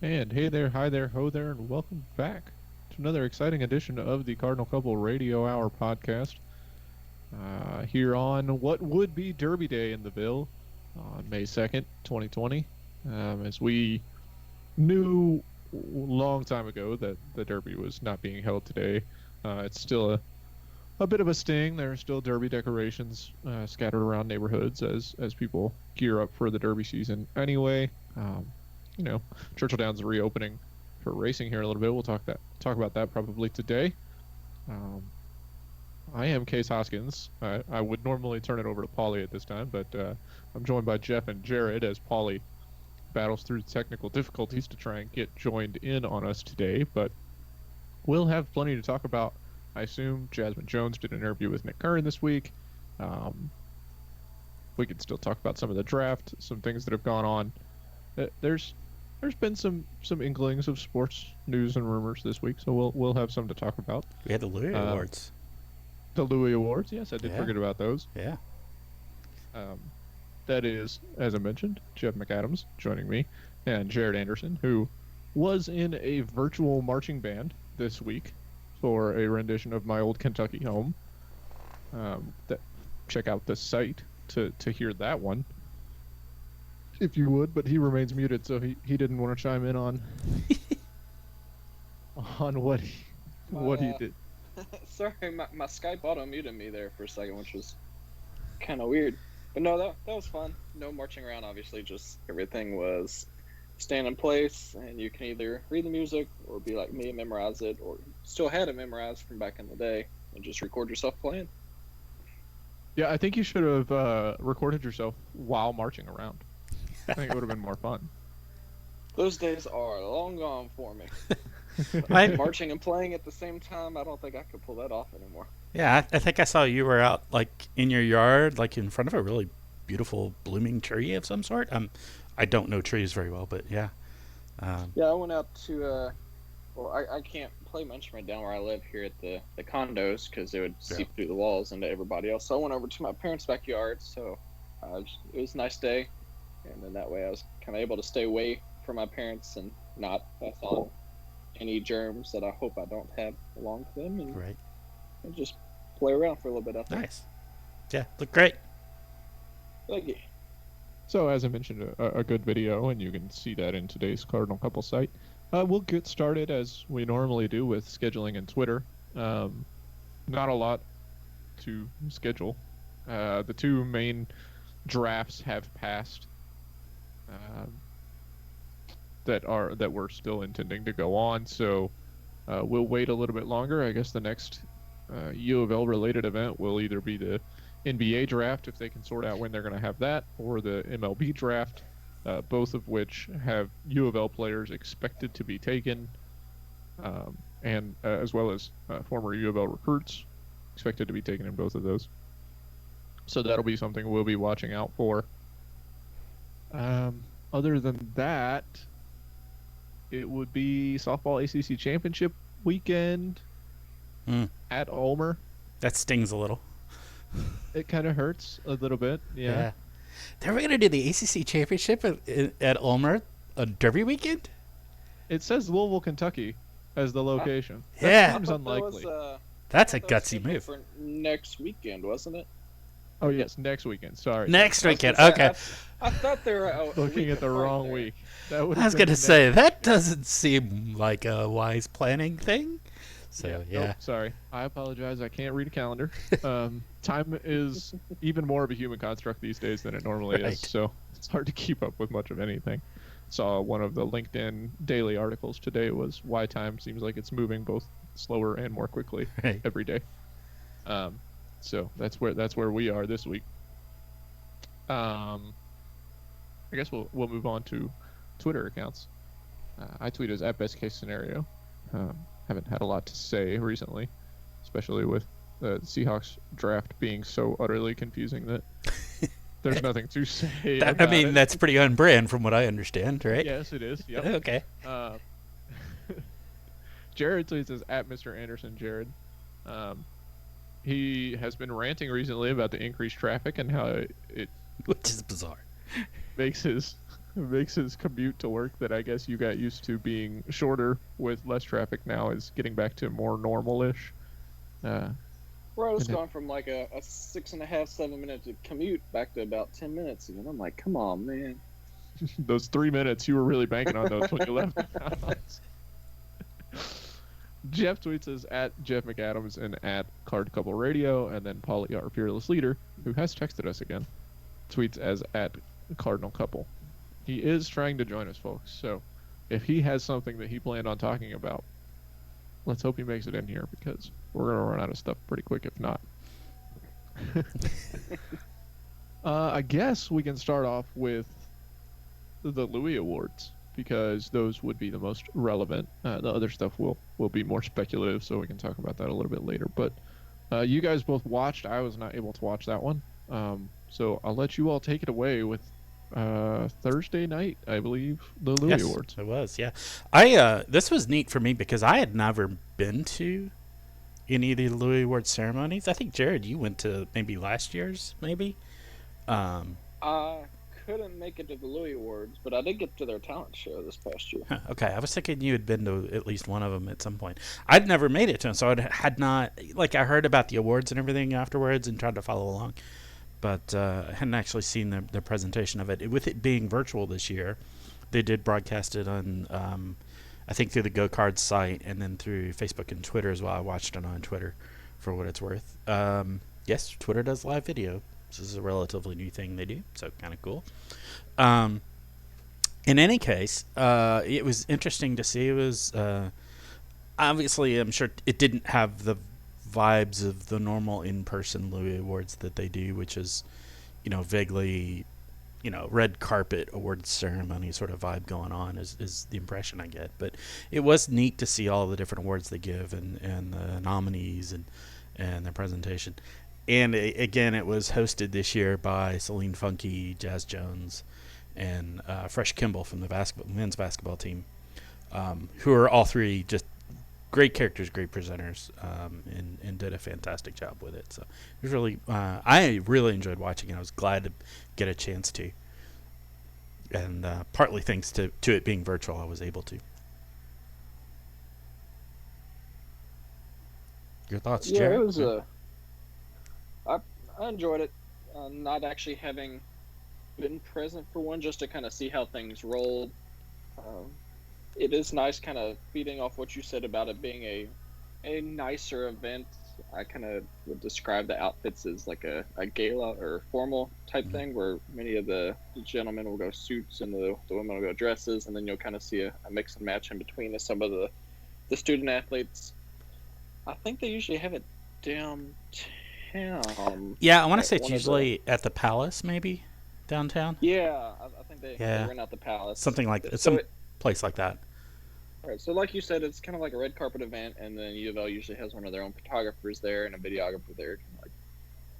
And hey there, hi there, ho there, and welcome back to another exciting edition of the Cardinal Couple Radio Hour podcast. Here on what would be Derby Day in the Ville on May 2nd, 2020. As we knew a long time ago that the Derby was not being held today, it's still a bit of a sting. There are still Derby decorations scattered around neighborhoods as people gear up for the Derby season anyway. Um, you know, Churchill Downs reopening for racing here a little bit. We'll talk about that probably today. Um, I am Case Hoskins. I would normally turn it over to Paulie at this time, but I'm joined by Jeff and Jared as Paulie battles through technical difficulties to try and get joined in on us today. But we'll have plenty to talk about. I assume Jasmine Jones did an interview with Nick Curran this week. Um, we could still talk about some of the draft, some things that have gone on. There's been some inklings of sports news and rumors this week, so we'll have some to talk about. We had the Louis Awards. The Louis Awards, yes, I did Yeah. forget about those. Yeah. Um, that is, as I mentioned, Jeff McAdams joining me, and Jared Anderson, who was in a virtual marching band this week for a rendition of My Old Kentucky Home. That check out the site to hear that one, if you would. But he remains muted, so he didn't want to chime in on what he My, did. sorry, my Skype auto muted me there for a second, which was kind of weird. But no, that was fun. No marching around, obviously. Just everything was stand in place, and you can either read the music or be like me and memorize it, or still had it memorized from back in the day and just record yourself playing. Yeah, I think you should have recorded yourself while marching around. I think it would have been more fun. Those days are long gone for me. I, Marching and playing at the same time, I don't think I could pull that off anymore. yeah, I think I saw you were out like in your yard, like in front of a really beautiful blooming tree of some sort. I don't know trees very well, but yeah. Yeah, I went out to well, I can't play my instrument down where I live here at the condos because it would seep through the walls into everybody else. So I went over to my parents' backyard. So it was a nice day, and then that way I was kind of able to stay away from my parents and not pass on any germs that I hope I don't have along to them, Right. and just play around for a little bit out there. Nice. Yeah, look great. Thank you. So, as I mentioned, a good video, and you can see that in today's Cardinal Couple site. We'll get started as we normally do with scheduling and Twitter. Not a lot to schedule. The two main drafts have passed um, that we're still intending to go on. So we'll wait a little bit longer. I guess the next UofL related event will either be the NBA draft, if they can sort out when they're going to have that, or the MLB draft, both of which have UofL players expected to be taken, and as well as former UofL recruits expected to be taken in both of those. So that'll be something we'll be watching out for. Other than that, it would be softball ACC championship weekend at Ulmer. That stings a little. It kind of hurts a little bit. Yeah. They're going to do the ACC championship at Ulmer on Derby weekend? It says Louisville, Kentucky as the location. Yeah. That seems That unlikely. That's a that was gutsy scheduled move. for next weekend, wasn't it? Oh, yes, next weekend. Sorry. Next I was weekend. gonna say, Okay. I thought they were a Looking week at the apart wrong there. week. That would I was going to say, that doesn't seem like a wise planning thing. So, yeah. Nope, sorry. I apologize. I can't read a calendar. Time is even more of a human construct these days than it normally Right. is, so it's hard to keep up with much of anything. Saw one of the LinkedIn daily articles today was why time seems like it's moving both slower and more quickly Right. every day. So that's where we are this week. I guess we'll move on to Twitter accounts. I tweet as at best case scenario. Haven't had a lot to say recently, especially with the Seahawks draft being so utterly confusing that there's nothing to say. I mean, that's pretty on brand from what I understand, right? Yes, it is. Yep. Okay. Jared tweets as at Mr. Anderson Jared. He has been ranting recently about the increased traffic and how it Which is bizarre. makes his makes his commute to work that I guess you got used to being shorter with less traffic now is getting back to more normal-ish. Uh, Bro, it's and it, gone from like a 6.5, 7 minute commute back to about 10 minutes again. I'm like, come on, man. those 3 minutes you were really banking on those when you left the house. Jeff tweets us at Jeff McAdams and at Card Couple Radio, and then Polly, our fearless leader, who has texted us again, tweets as at Cardinal Couple. He is trying to join us, folks. So if he has something that he planned on talking about, let's hope he makes it in here because we're going to run out of stuff pretty quick if not. I guess we can start off with the Louis Awards because those would be the most relevant. The other stuff will be more speculative, so we can talk about that a little bit later. But you guys both watched. I was not able to watch that one. So I'll let you all take it away with Thursday night, I believe, the Louis Yes, Awards. it was. Yeah, I this was neat for me because I had never been to any of the Louis Award ceremonies. I think Jared, you went to maybe last year's, maybe. Um, I couldn't make it to the Louis Awards, but I did get to their talent show this past year. okay, I was thinking you had been to at least one of them at some point. I'd never made it to them, so I had not like I heard about the awards and everything afterwards and tried to follow along, but I hadn't actually seen the presentation of it. With it being virtual this year, they did broadcast it on I think through the Go Cards site and then through Facebook and Twitter as well. I watched it on Twitter for what it's worth. Yes, Twitter does live video. This is a relatively new thing they do, so kind of cool. Um, in any case, it was interesting to see. It was obviously, I'm sure it didn't have the vibes of the normal in-person Louis Awards that they do, which is, vaguely, red carpet awards ceremony sort of vibe going on is the impression I get. But it was neat to see all the different awards they give and the nominees and their presentation. And again, it was hosted this year by Celine Funky, Jazz Jones, and Fresh Kimball from the men's basketball team, who are all three just great characters, great presenters, and did a fantastic job with it. So it was really, I really enjoyed watching it. I was glad to get a chance to, and partly thanks to it being virtual, I was able to. Your thoughts, Yeah, Jared? it was I enjoyed it. Not actually having been present for one, just to kind of see how things rolled. Um, it is nice, kind of feeding off what you said about it being a nicer event. I kind of would describe the outfits as like a gala or formal type Mhm. thing, where many of the gentlemen will go suits and the women will go dresses, and then you'll kind of see a mix and match in between as some of the student athletes. I think they usually have it downtown Yeah, I want to at say it's one of the. usually at the Palace, maybe downtown. Yeah, I think they Yeah, rent out the palace. something like So some place like that. right, so like you said, it's kind of like a red carpet event, and then UofL usually has one of their own photographers there and a videographer there, kind of like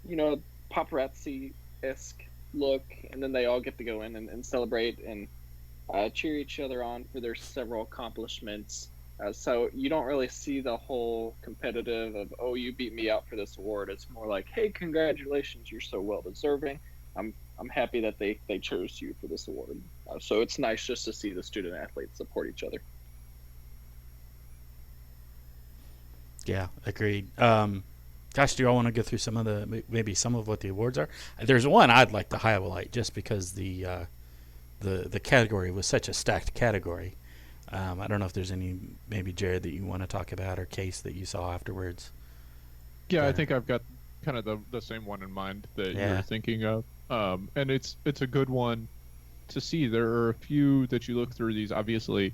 you know paparazzi esque look, and then they all get to go in and celebrate and cheer each other on for their several accomplishments. So you don't really see the whole competitive of, oh, you beat me out for this award. It's more like, hey, congratulations, you're so well deserving. I'm happy that they chose you for this award. So it's nice just to see the student athletes support each other. Yeah, agreed. Gosh, do you all want to go through some of maybe some of what the awards are? There's one I'd like to highlight just because the category was such a stacked category. I don't know if there's any maybe Jared that you want to talk about or Case that you saw afterwards. Yeah, I There. think I've got kind of the same one in mind that you're Yeah. thinking of. And it's a good one to see. There are a few that you look through these. Obviously,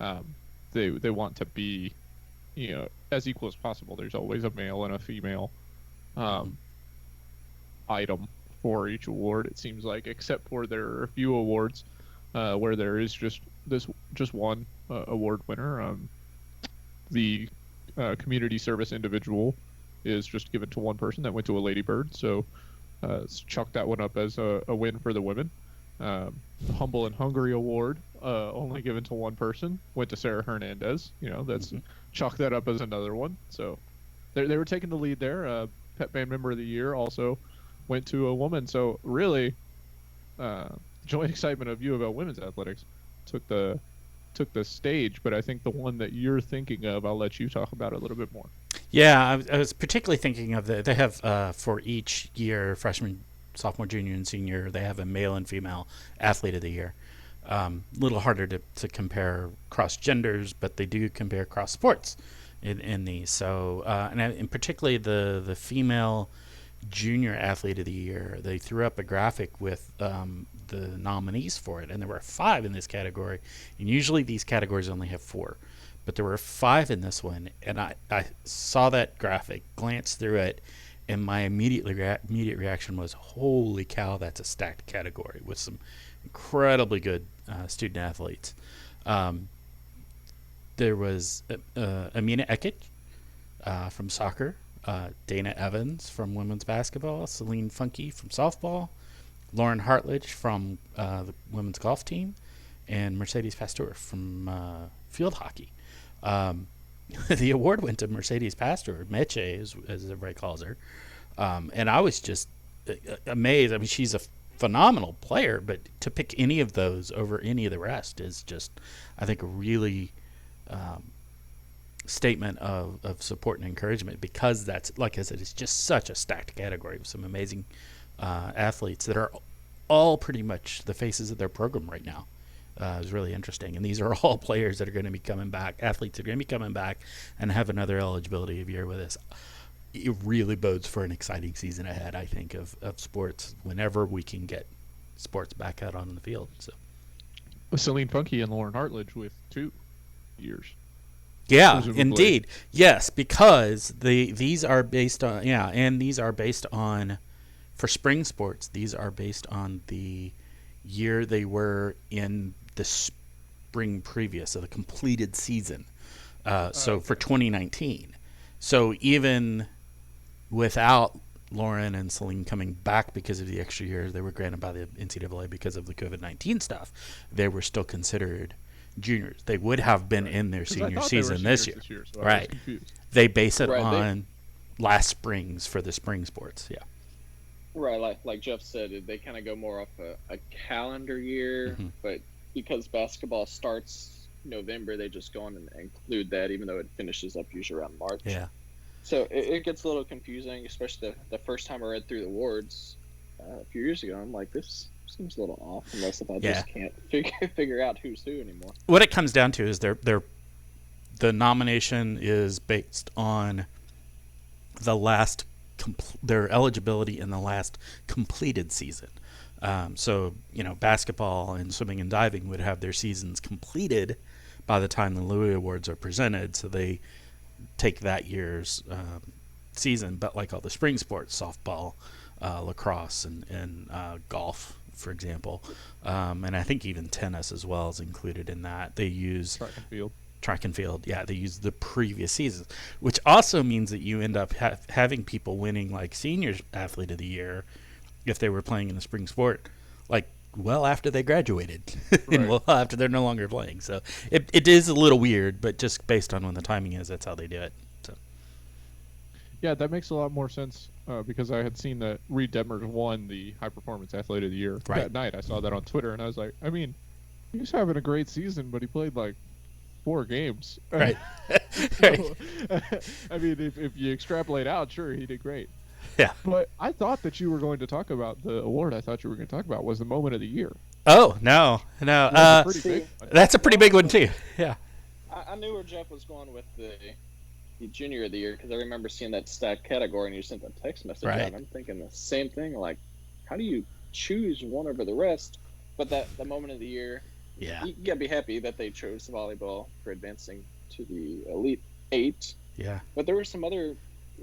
um, they want to be, as equal as possible. There's always a male and a female Mhm. um, item for each award. It seems like, except for there are a few awards where there is just one award winner. The community service individual is just given to one person that went to a Ladybird. So chalk that one up as a win for the women. Humble and Hungry Award, only given to one person, went to Sarah Hernandez. That's Mhm. chalk that up as another one. So they were taking the lead there. Pet Band Member of the Year also went to a woman. So really, uh, joint excitement of U of L women's athletics took the stage, but I think the one that you're thinking of, I'll let you talk about it a little bit more. Yeah, I was particularly thinking of they have for each year, freshman, sophomore, junior, and senior, they have a male and female athlete of the year. A little harder to compare cross genders, but they do compare cross sports in these. So, and particularly the female junior athlete of the year, they threw up a graphic with the nominees for it, and there were 5 in this category. And usually these categories only have 4, but there were 5 in this one. And I saw that graphic, glanced through it, and my immediate reaction was, "Holy cow, that's a stacked category with some incredibly good student athletes." There was Amina Ekic from soccer, Dana Evans from women's basketball, Celine Funke from softball, Lauren Hartledge from the women's golf team, and Mercedes Pasteur from field hockey. The award went to Mercedes Pasteur, Meche, as everybody calls her. And I was just amazed. I mean, she's a phenomenal player, but to pick any of those over any of the rest is just, I think, a really statement of support and encouragement, because that's, like I said, it's just such a stacked category with some amazing athletes that are all pretty much the faces of their program right now. Is really interesting, and these are all players that are going to be coming back, athletes that are going to be coming back and have another eligibility year with us. It really bodes for an exciting season ahead, I think, of sports whenever we can get sports back out on the field. So, Celine Funke and Lauren Hartledge with 2 years. Yeah, indeed. Yes, because these are based on, and these are based on, for spring sports, these are based on the year they were in the spring previous, so the completed season. So for 2019. So even without Lauren and Celine coming back because of the extra year they were granted by the NCAA because of the COVID-19 stuff, they were still considered juniors. They would have been in their senior season this year. So right. They base it on last springs for the spring sports. Yeah. Right, like Jeff said, they kind of go more off a calendar year, but because basketball starts November, they just go on and include that, even though it finishes up usually around March. Yeah. So it gets a little confusing, especially the first time I read through the awards a few years ago. I'm like, this seems a little off, unless if I just can't figure out who's who anymore. What it comes down to is the nomination is based on the last their eligibility in the last completed season. So, basketball and swimming and diving would have their seasons completed by the time the Louis Awards are presented. So they take that year's season. But like all the spring sports, softball, lacrosse, and golf, for example, and I think even tennis as well is included in that. They use track and field, they use the previous seasons, which also means that you end up having people winning like seniors athlete of the year if they were playing in the spring sport, like well after they graduated and well after they're no longer playing. So it is a little weird, but just based on when the timing is, that's how they do it. So yeah, that makes a lot more sense because I had seen that Reed Detmers won the high performance athlete of the year that night. I saw that on Twitter and I was like, I mean, he's having a great season, but he played like 4 games. Right. So, I mean, if you extrapolate out, sure, he did great. Yeah. But I thought that you were going to talk about the award. I thought you were going to talk about was the moment of the year. Oh, no. That's a pretty big one too. Yeah. I knew where Jeff was going with the junior of the year, because I remember seeing that stacked category and you sent a text message out. And I'm thinking the same thing, like, how do you choose one over the rest? But the moment of the year, you gotta be happy that they chose volleyball for advancing to the Elite 8. Yeah. But there were some other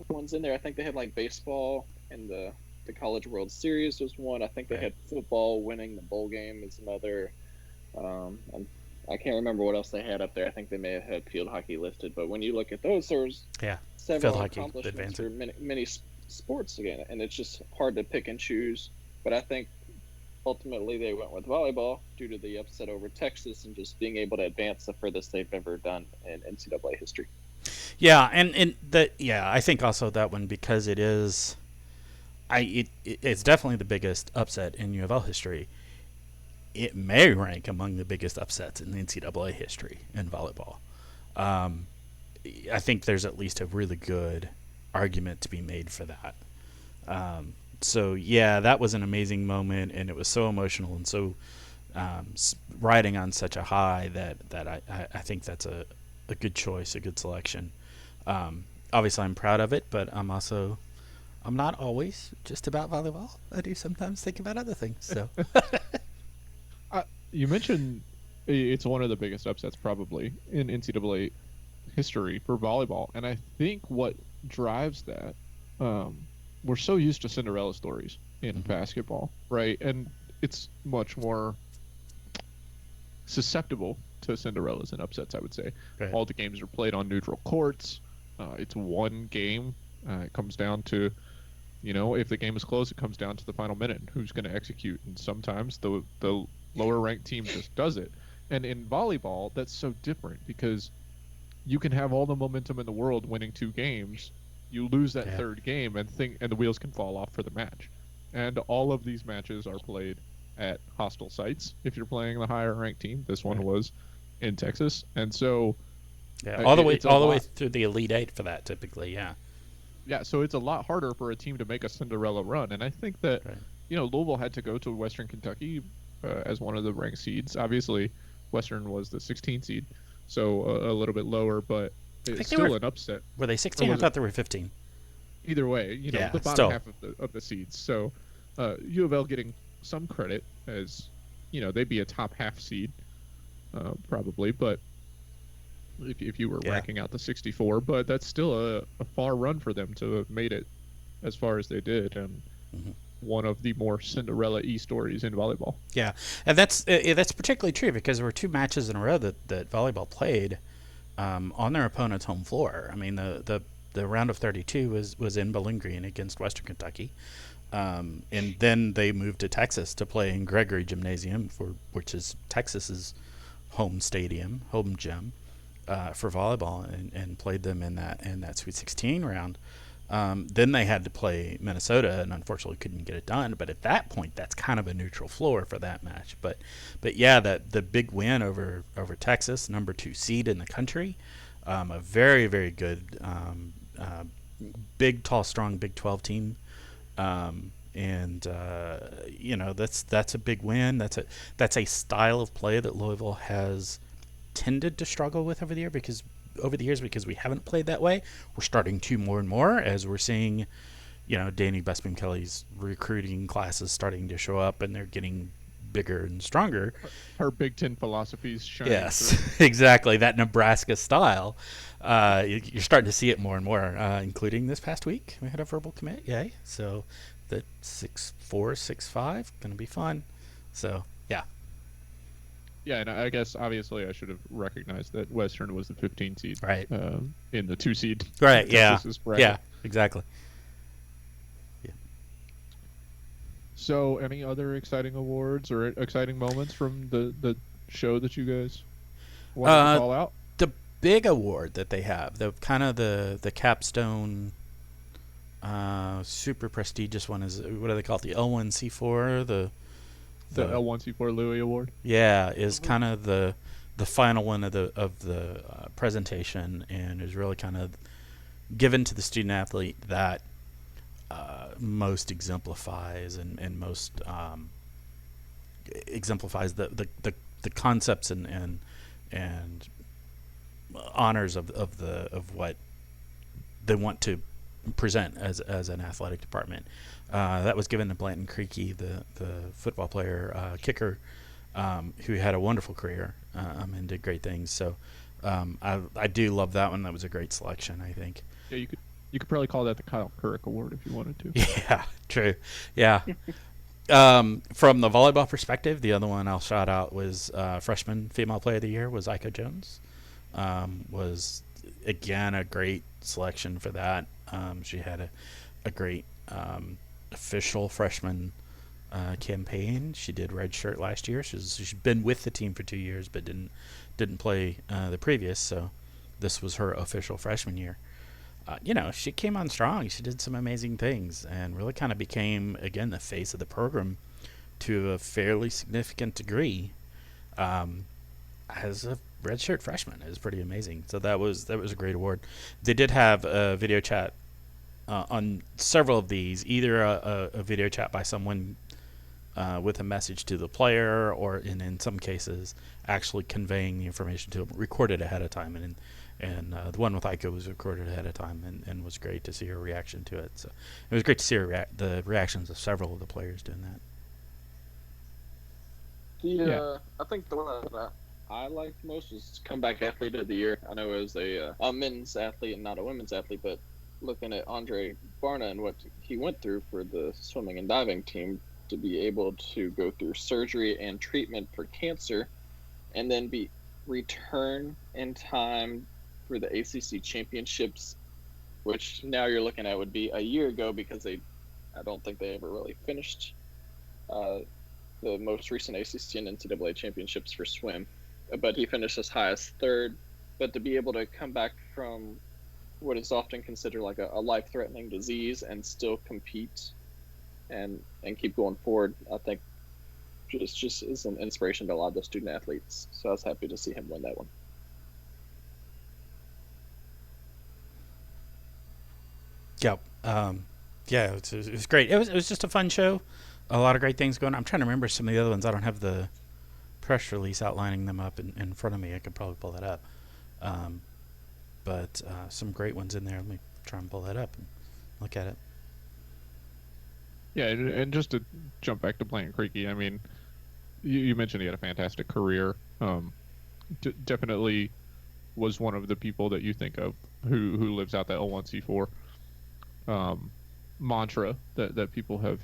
ones in there. I think they had like baseball and the College World Series was one. I think they had football winning the bowl game is another. I can't remember what else they had up there. I think they may have had field hockey listed. But when you look at those, there's several accomplishments for many sports again, and it's just hard to pick and choose. But I think ultimately they went with volleyball due to the upset over Texas and just being able to advance the furthest they've ever done in NCAA history. Yeah, and I think also that one, because it is, it's definitely the biggest upset in UofL history. it may rank among the biggest upsets in the NCAA history in volleyball. Um, I think there's at least a really good argument to be made for that. So yeah, that was an amazing moment, and it was so emotional and so riding on such a high that I think that's a good choice, a good selection. Obviously, I'm proud of it, but I'm not always just about volleyball. I do sometimes think about other things. So You mentioned it's one of the biggest upsets probably in NCAA history for volleyball, and I think what drives that, um, we're so used to Cinderella stories in Mhm. basketball, right? And it's much more susceptible to Cinderellas and upsets, I would say. right, All the games are played on neutral courts. It's one game. It comes down to, if the game is close, it comes down to the final minute and who's going to execute. And sometimes the lower ranked team just does it. And in volleyball, that's so different because you can have all the momentum in the world winning two games. You lose that yeah, third game and the wheels can fall off for the match. And all of these matches are played at hostile sites. If you're playing the higher ranked team, this one right. was in Texas, and so Yeah, it's a all the way lot. through the Elite Eight for that typically. Yeah, Yeah, so it's a lot harder for a team to make a Cinderella run, and I think that right. Louisville had to go to Western Kentucky as one of the ranked seeds. Obviously, Western was the 16th seed, so a little bit lower, but I think it's they were still an upset. were they Or 16? I was it thought they were 15. either way? Yeah, The bottom still. half of the seeds. So U of L getting some credit as they'd be a top half seed probably, but if you were Yeah. ranking out the 64, but that's still a far run for them to have made it as far as they did, and Hmm. one of the more Cinderella-y stories in volleyball. Yeah, and that's particularly true because there were two matches in a row that volleyball played on their opponent's home floor. I mean, the round of 32 was in Bowling Green against Western Kentucky, and then they moved to Texas to play in Gregory Gymnasium, which is Texas's home stadium, home gym for volleyball, and played them in that Sweet 16 round. Then they had to play Minnesota, and unfortunately couldn't get it done. But at that point, that's kind of a neutral floor for that match. But yeah, that the big win over Texas, number 2 seed in the country, a very very good, big, tall, strong Big 12 team, and that's a big win. That's a style of play that Louisville has tended to struggle with over the years because we haven't played that way. We're starting to more and more as we're seeing, Danny Busman Kelly's recruiting classes starting to show up and they're getting bigger and stronger. Her Big Ten philosophies shining through. Yes, exactly. That Nebraska style. You're starting to see it more and more, including this past week. We had a verbal commit. Yay. So the 6'4", 6'5", going to be fun. So, yeah. Yeah, and I guess obviously I should have recognized that Western was the 15 seed Right. in the 2 seed. Right. Yeah. Texas's bracket. Yeah. Exactly. Yeah. So, any other exciting awards or exciting moments from the show that you guys want to call out? The big award that they have, the kind of the capstone, super prestigious one is, what do they call it? The L1C4. The L1C4 Louis Award. Yeah, is kind of the final one of the presentation, and is really kind of given to the student athlete that most exemplifies and most exemplifies the concepts and honors of what they want to present as an athletic department. That was given to Blanton Creaky, the football player, kicker, who had a wonderful career and did great things. So I do love that one. That was a great selection, I think. Yeah, you could probably call that the Kyle Couric Award if you wanted to. Yeah, true. Yeah. From the volleyball perspective, the other one I'll shout out was freshman female player of the year was Ika Jones. Was again a great selection for that. She had a great official freshman campaign. She did redshirt last year. She's been with the team for 2 years, but didn't play the previous. So this was her official freshman year. She came on strong. She did some amazing things and really kind of became, again, the face of the program to a fairly significant degree as a redshirt freshman. It was pretty amazing. So that was a great award. They did have a video chat on several of these, either a video chat by someone with a message to the player, or in some cases actually conveying the information to them, recorded ahead of time. And the one with Aiko was recorded ahead of time, and was great to see her reaction to it. So it was great to see the reactions of several of the players doing that. I think the one that I liked most was Comeback Athlete of the Year. I know it was a men's athlete and not a women's athlete, but looking at Andre Barna and what he went through for the swimming and diving team, to be able to go through surgery and treatment for cancer and then return in time for the ACC championships, which now you're looking at would be a year ago, because I don't think they ever really finished the most recent ACC and NCAA championships for swim, but he finished as high as third. But to be able to come back from what is often considered like a life-threatening disease and still compete and keep going forward, I think just is an inspiration to a lot of the student athletes. So I was happy to see him win that one. Yep. Yeah, it was great. It was just a fun show. A lot of great things going on. I'm trying to remember some of the other ones. I don't have the press release outlining them up in front of me. I could probably pull that up. But some great ones in there. Let me try and pull that up and look at it. Yeah, and just to jump back to Blanton Creaky, I mean, you mentioned he had a fantastic career. Definitely was one of the people that you think of who lives out that 01c4 mantra that people have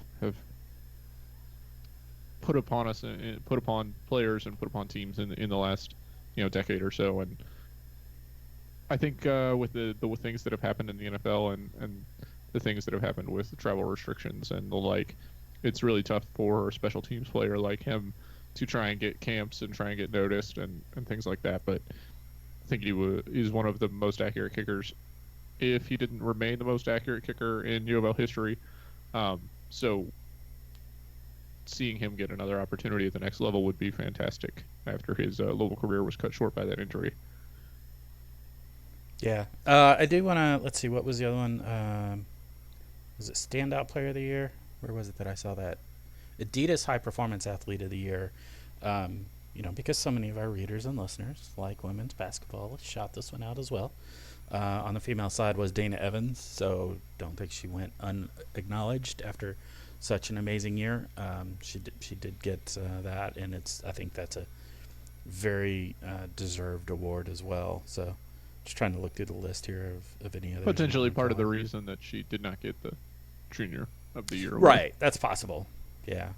put upon us and put upon players and put upon teams in the last decade or so. And I think with the things that have happened in the NFL and the things that have happened with the travel restrictions and the like, it's really tough for a special teams player like him to try and get camps and try and get noticed and things like that. But I think he's one of the most accurate kickers, if he didn't remain the most accurate kicker in UofL history. So seeing him get another opportunity at the next level would be fantastic after his local career was cut short by that injury. Yeah. I do want to, let's see, what was the other one? Was it Standout Player of the Year? Where was it that I saw that? Adidas High Performance Athlete of the Year. Because so many of our readers and listeners like women's basketball, shot this one out as well. On the female side was Dana Evans, so don't think she went unacknowledged after such an amazing year. She did get that, and I think that's a very deserved award as well. So just trying to look through the list here of any other. Potentially part of the reason that she did not get the Junior of the Year award. Right, that's possible. Yeah.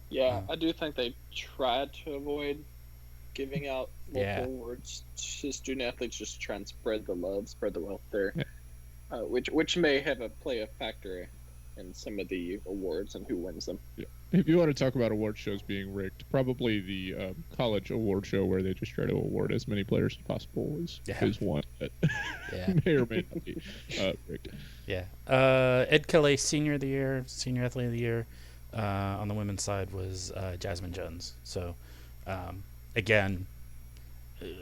Yeah, I do think they tried to avoid giving out multiple awards to student athletes, just to try and spread the love, spread the wealth there, which may play a factor in some of the awards and who wins them. Yeah. If you want to talk about award shows being rigged, probably the college award show where they just try to award as many players as possible is one that may or may not be rigged. Yeah. Ed Kelly, Senior of the Year, Senior Athlete of the Year. On the women's side was Jasmine Jones. So, again,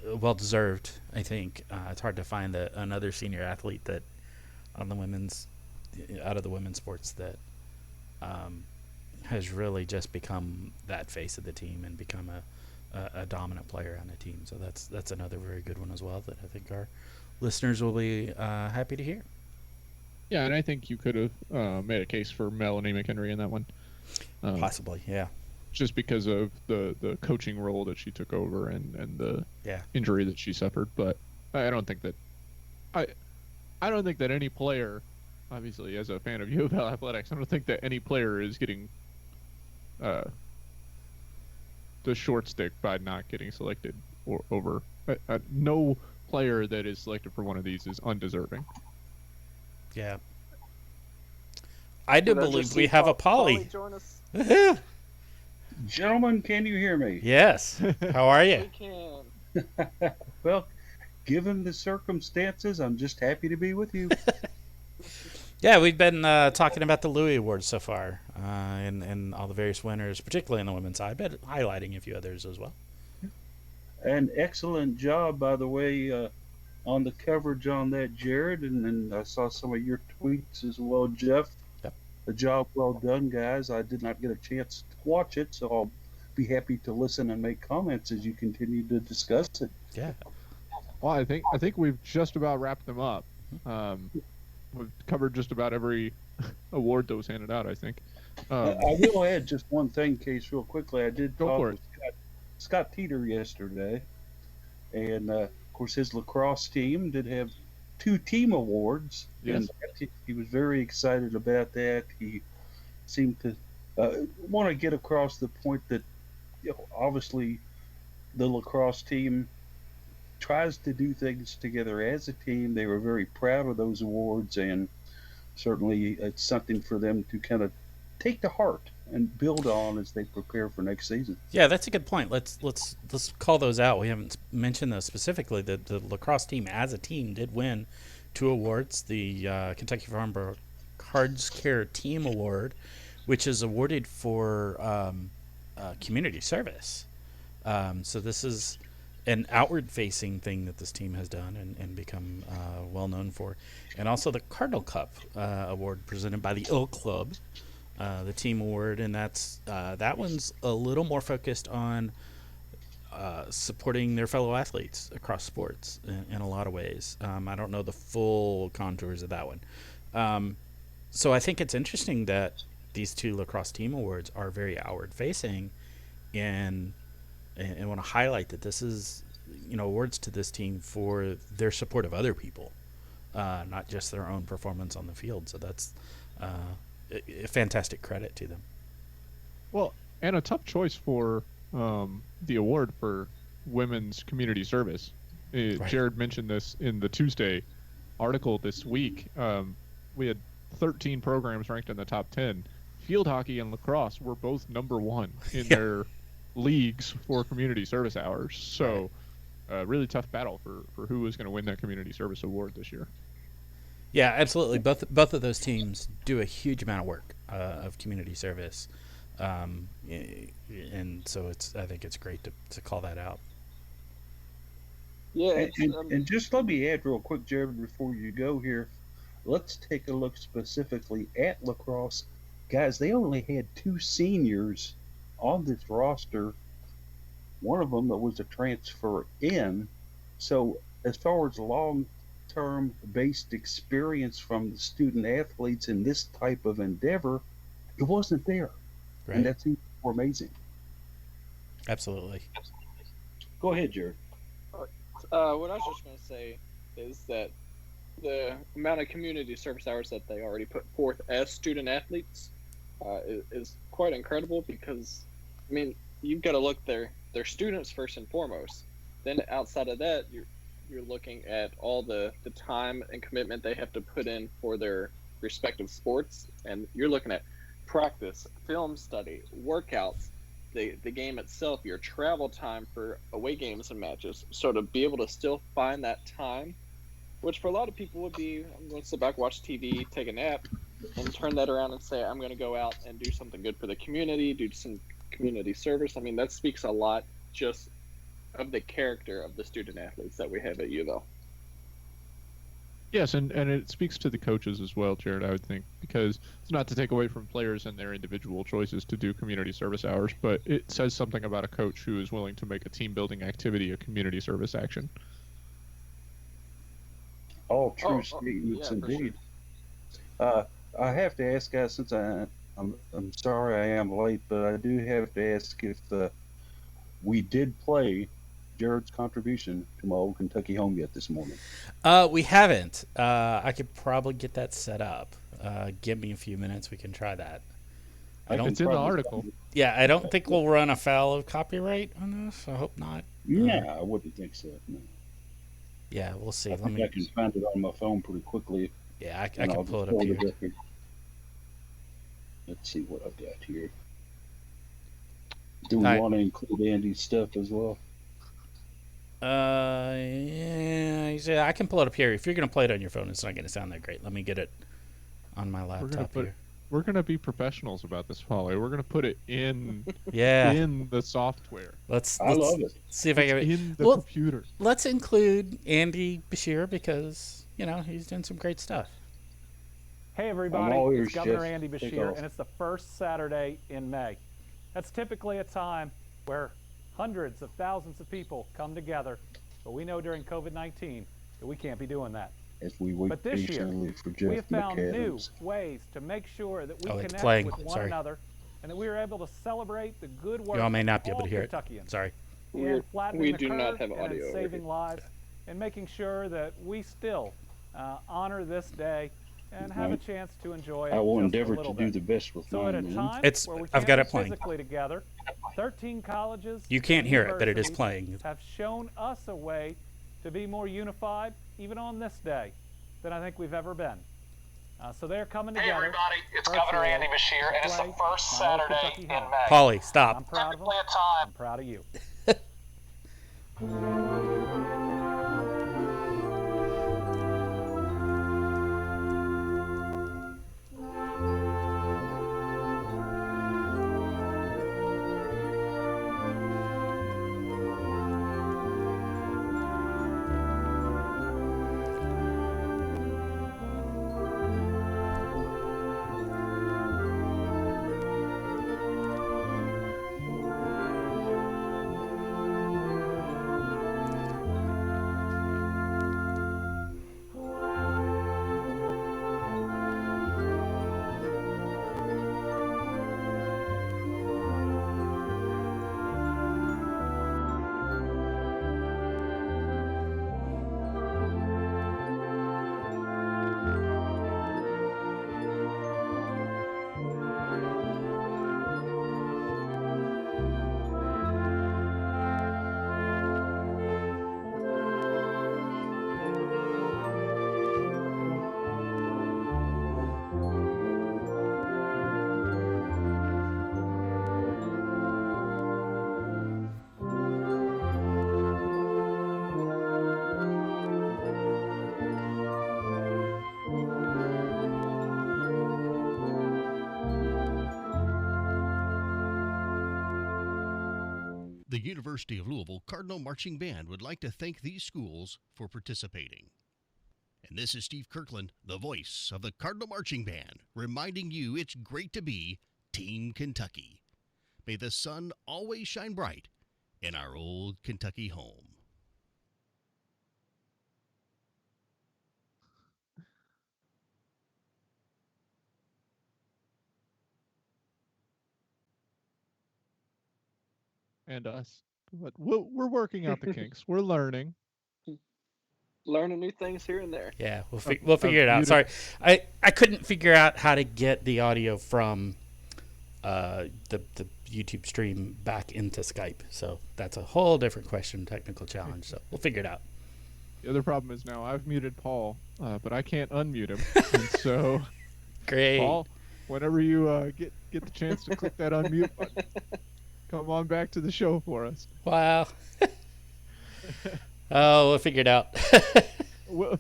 well deserved. I think it's hard to find another senior athlete that out of the women's sports that has really just become that face of the team and become a dominant player on the team. So that's another very good one as well that I think our listeners will be happy to hear. Yeah, and I think you could have made a case for Melanie McHenry in that one. Possibly, yeah. Just because of the coaching role that she took over and the injury that she suffered, but I don't think that any player, obviously as a fan of UofL athletics, I don't think that any player is getting the short stick by not getting selected over. No player that is selected for one of these is undeserving. Yeah. I do believe we have a Polly. Join us. Gentlemen, can you hear me? Yes. How are you? We can. Well, given the circumstances, I'm just happy to be with you. Yeah, we've been talking about the Louis Awards so far, and all the various winners, particularly on the women's side, but highlighting a few others as well. An excellent job, by the way, on the coverage on that, Jared. And I saw some of your tweets as well, Jeff. Yep. A job well done, guys. I did not get a chance to watch it, so I'll be happy to listen and make comments as you continue to discuss it. Yeah. Well, I think we've just about wrapped them up. Um, we've covered just about every award that was handed out, I think. I will add just one thing, Case, real quickly. I did Go talk for with Scott Teeter yesterday, and of course his lacrosse team did have two team awards, Yes. and he was very excited about that. He seemed to want to get across the point that obviously the lacrosse team tries to do things together as a team. They were very proud of those awards, and certainly it's something for them to kind of take to heart and build on as they prepare for next season. Yeah, that's a good point. Let's call those out. We haven't mentioned those specifically. The lacrosse team as a team did win two awards: the Kentucky Farnborough Cards Care Team Award, which is awarded for community service. So this is an outward-facing thing that this team has done and become well known for, and also the Cardinal Cup award presented by the UofL Club, the team award, and that one's a little more focused on supporting their fellow athletes across sports in a lot of ways. I don't know the full contours of that one. So I think it's interesting that these two lacrosse team awards are very outward-facing, and want to highlight that this is, awards to this team for their support of other people, not just their own performance on the field. So that's a fantastic credit to them. Well, and a tough choice for the award for women's community service. Right. Jared mentioned this in the Tuesday article this week. We had 13 programs ranked in the top 10. Field hockey and lacrosse were both number one in their leagues for community service hours. So really tough battle for who was going to win that community service award this year. Yeah, absolutely. Both of those teams do a huge amount of work of community service, and so I think it's great to call that out. Yeah, And just let me add real quick, Jared, before you go here. Let's take a look specifically at lacrosse. Guys, they only had two seniors on this roster. One of them that was a transfer in. So as far as long-term based experience from the student athletes in this type of endeavor, it wasn't there. Right. And that's even more amazing. Absolutely. Go ahead, Jared. what I was just going to say is that the amount of community service hours that they already put forth as student athletes is quite incredible, because, I mean, you've got to look they're students first and foremost. Then outside of that, you're looking at all the time and commitment they have to put in for their respective sports, and you're looking at practice, film study, workouts, the game itself, your travel time for away games and matches. So to be able to still find that time, which for a lot of people would be, I'm going to sit back, watch TV, take a nap, and turn that around and say, I'm going to go out and do something good for the community, do some community service. I mean, that speaks a lot just of the character of the student athletes that we have at UofL. Yes, and it speaks to the coaches as well, Jared, I would think, because it's not to take away from players and their individual choices to do community service hours, but it says something about a coach who is willing to make a team-building activity a community service action. All true statements, yeah, indeed. I have to ask, guys, since I'm sorry I am late, but I do have to ask if we did play Jared's contribution to my old Kentucky home yet this morning. We haven't. I could probably get that set up. Give me a few minutes. We can try that. It's in the article. Yeah, I don't think we'll run afoul of copyright on this. I hope not. Yeah, I wouldn't think so. No. Yeah, we'll see. I think I can find it on my phone pretty quickly. Yeah, I can pull it up here. Let's see what I've got here. Do we want to include Andy's stuff as well? Yeah, I can pull it up here. If you're going to play it on your phone, it's not going to sound that great. Let me get it on my laptop here. We're gonna be professionals about this, Polly. We're gonna put it in Yeah. in the software. Let's I love it. see if I can. In the Well, computer. let's include Andy Bashir because he's doing some great stuff. Hey I'm everybody, all ears, it's Governor Jeff. Andy Take Bashir, off. and it's the first Saturday in May. That's typically a time where hundreds of thousands of people come together, but we know during COVID-19 that we can't be doing that. As we wait But this year, patiently for we Jeff have found new McAdams. ways to make sure that we Oh, it's connect playing. with one Sorry. another and that we are able to celebrate the good work You all may of not be able all to hear it. Kentuckians Sorry. We're- in flattening we the do not curve have and audio in over saving here. lives and making sure that we still honor this day and have a Right. chance to enjoy it I will just endeavor a to little do bit. the best with So at a mine. time It's- where we I've can't got be it playing. physically together, 13 colleges You can't and hear it, but it is universities playing. have shown us a way to be more unified, even on this day, than I think we've ever been. So they're coming together. Hey everybody, it's virtually Governor Andy Bashir, and it's the to first play my old Saturday Kentucky in home. May. Polly, I'm stop. proud of them. Typically a time. I'm proud of you. The University of Louisville Cardinal Marching Band would like to thank these schools for participating. And this is Steve Kirkland, the voice of the Cardinal Marching Band, reminding you it's great to be Team Kentucky. May the sun always shine bright in our old Kentucky home. And us. But we're working out the kinks. We're learning. Learning new things here and there. Yeah, we'll figure it out. Sorry, I couldn't figure out how to get the audio from the YouTube stream back into Skype. So that's a whole different question, technical challenge. So we'll figure it out. The other problem is now I've muted Paul, but I can't unmute him. And so, Great. Paul, whenever you get the chance to click that unmute button, come on back to the show for us. Wow. Oh, we'll figure it out. We'll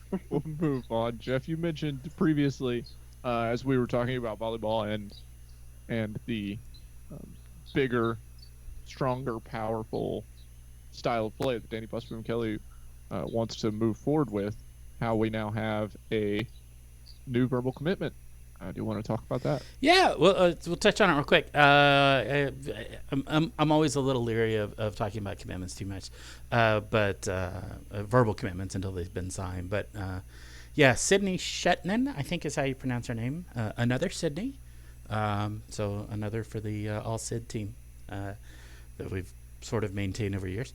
move on. Jeff, you mentioned previously, as we were talking about volleyball and the bigger, stronger, powerful style of play that Danny Busboom Kelly wants to move forward with, how we now have a new verbal commitment. Do you want to talk about that? Yeah, we'll touch on it real quick. I'm always a little leery of talking about commitments too much, but verbal commitments until they've been signed. But yeah, Sydney Shetnan, I think is how you pronounce her name. Another Sydney, so another for the All Sid team that we've sort of maintained over years.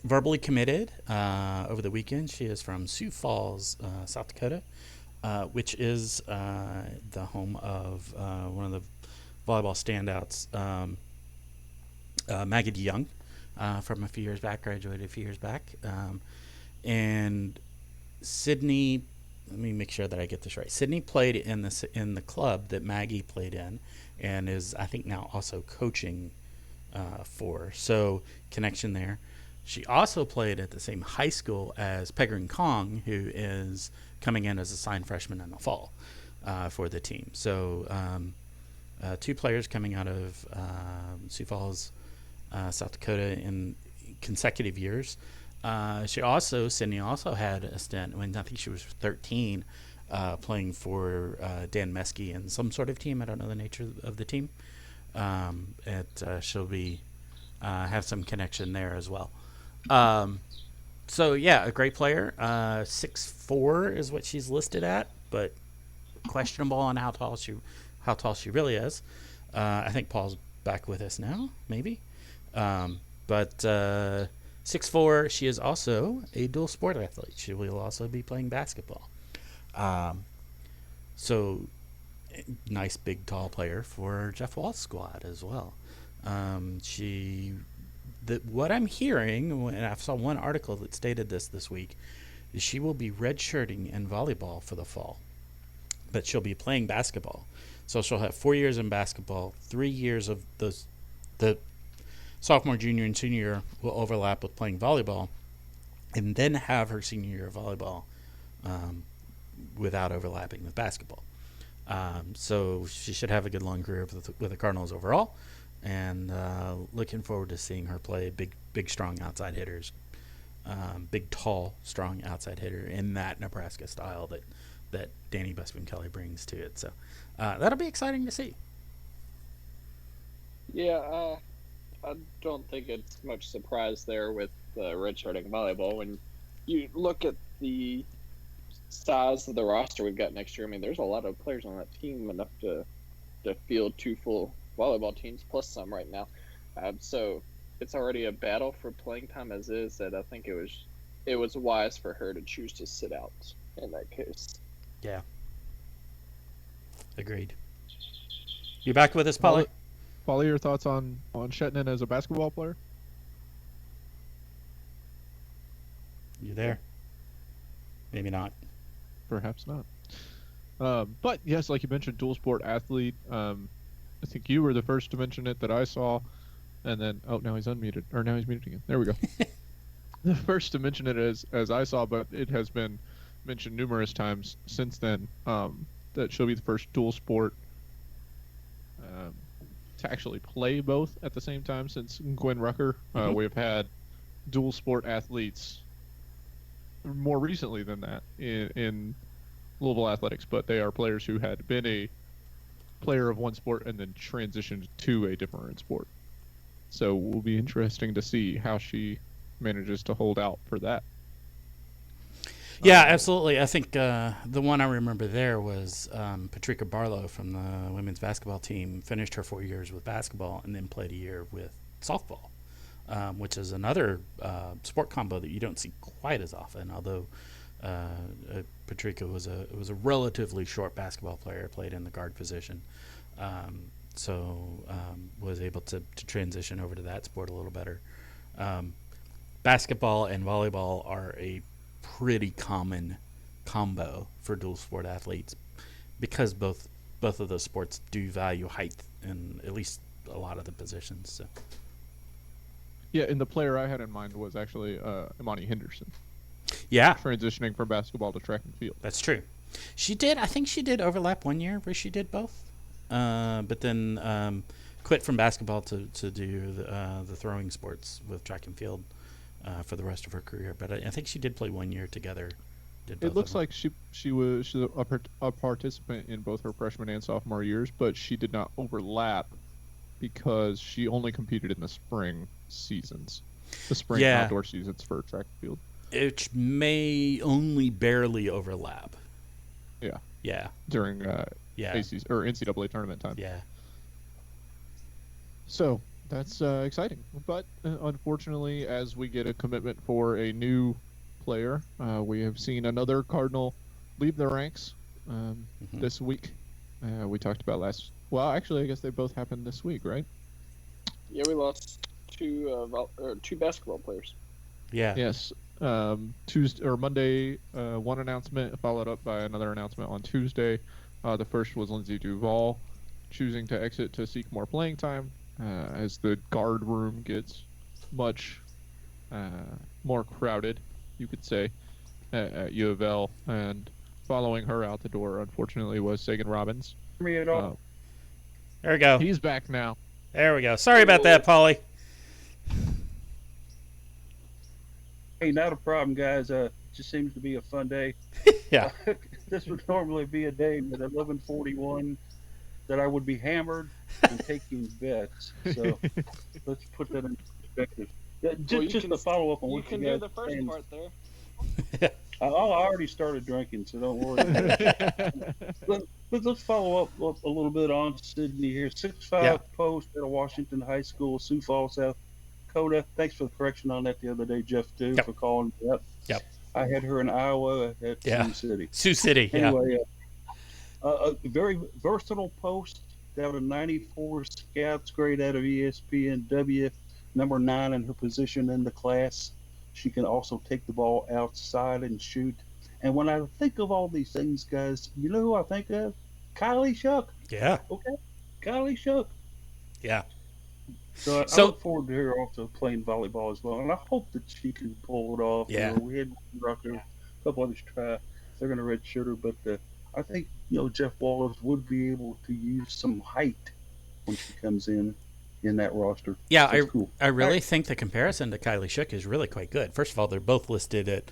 Verbally committed over the weekend. She is from Sioux Falls, South Dakota. Which is the home of one of the volleyball standouts, Maggie Young, from a few years back, graduated a few years back. And Sydney, let me make sure that I get this right. Sydney played in the club that Maggie played in, and is I think now also coaching for. So connection there. She also played at the same high school as Peggering Kong, who is coming in as a signed freshman in the fall for the team. So 2 players coming out of Sioux Falls, South Dakota in consecutive years. Sydney also had a stint when I think she was 13, playing for Dan Meskey in some sort of team. I don't know the nature of the team. She'll be have some connection there as well. So yeah, a great player. 6'4" is what she's listed at, but questionable on how tall she really is. I think Paul's back with us now, maybe. But 6'4", she is also a dual sport athlete. She will also be playing basketball. So nice big tall player for Jeff Wall's squad as well. What I'm hearing, and I saw one article that stated this week, is she will be redshirting in volleyball for the fall, but she'll be playing basketball. So she'll have 4 years in basketball, 3 years of the sophomore, junior, and senior year will overlap with playing volleyball, and then have her senior year of volleyball without overlapping with basketball. So she should have a good long career with the Cardinals overall, and looking forward to seeing her play big, strong outside hitters, big, tall, strong outside hitter in that Nebraska style that Danny Busman Kelly brings to it. So that'll be exciting to see. Yeah, I don't think it's much surprise there with redshirting volleyball. When you look at the size of the roster we've got next year, I mean, there's a lot of players on that team enough to field 2 full volleyball teams plus some right now. So it's already a battle for playing time as is, that I think it was wise for her to choose to sit out in that case. Yeah. Agreed. You back with us, Polly? Polly, your thoughts on Shetland as a basketball player? You there? Maybe not. Perhaps not. But yes, like you mentioned, dual sport athlete. I think you were the first to mention it that I saw, and then now he's unmuted, or now he's muted again. There we go. The first to mention it as I saw, but it has been mentioned numerous times since then, that she'll be the first dual sport to actually play both at the same time since Gwen Rucker. We've had dual sport athletes more recently than that in Louisville athletics, but they are players who had been a player of one sport and then transitioned to a different sport. So it will be interesting to see how she manages to hold out for that. Yeah, absolutely. I think the one I remember there was Patricia Barlow from the women's basketball team. Finished her 4 years with basketball and then played a year with softball, which is another sport combo that you don't see quite as often. Although Patricia was a relatively short basketball player, played in the guard position, so was able to transition over to that sport a little better. Basketball and volleyball are a pretty common combo for dual sport athletes because both of those sports do value height in at least a lot of the positions. So. Yeah, and the player I had in mind was actually Imani Henderson. Yeah. Transitioning from basketball to track and field. That's true. I think she did overlap 1 year where she did both, but then quit from basketball to do the throwing sports with track and field for the rest of her career. But I think she did play 1 year together. It looks like she's a participant in both her freshman and sophomore years, but she did not overlap because she only competed in the spring seasons, the spring outdoor seasons for track and field. It may only barely overlap. Yeah. Yeah. During ACC or NCAA tournament time. Yeah. So that's exciting, but unfortunately, as we get a commitment for a new player, we have seen another Cardinal leave the ranks this week. We talked about actually, I guess they both happened this week, right? Yeah, we lost two basketball players. Yeah. Yes. Tuesday or Monday, one announcement followed up by another announcement on Tuesday. The first was Lindsay Duval choosing to exit to seek more playing time, as the guard room gets much more crowded, you could say, at U of L. And following her out the door, unfortunately, was Sagan Robbins. Me at all? There we go. He's back now. There we go. Sorry about that, Paulie. Hey, not a problem, guys. It just seems to be a fun day. Yeah. This would normally be a day at 11:41 that I would be hammered and taking bets. So let's put that in perspective. Just to follow up on You what can you do guys the first saying, part there. I already started drinking, so don't worry about it. Let's follow up a little bit on Sydney here. 6'5" Yeah. post at a Washington High School, Sioux Falls, South Dakota. Thanks for the correction on that the other day, Jeff, too, Yep. for calling me up. Yep. I had her in Iowa at Yeah. Sioux City. Sioux City. Yeah. Anyway, a very versatile post. Got a 94 Scouts grade out of ESPNW, number 9 in her position in the class. She can also take the ball outside and shoot. And when I think of all these things, guys, you know who I think of? Kylie Shuck. Yeah. Okay, Kylie Shuck. Yeah. So I look forward to her also playing volleyball as well, and I hope that she can pull it off. Yeah. You know, we had Rucker, a couple others try. They're going to redshirt her, but I think Jeff Wallace would be able to use some height when she comes in that roster. Yeah, That's cool. I really think the comparison to Kylie Shook is really quite good. First of all, they're both listed at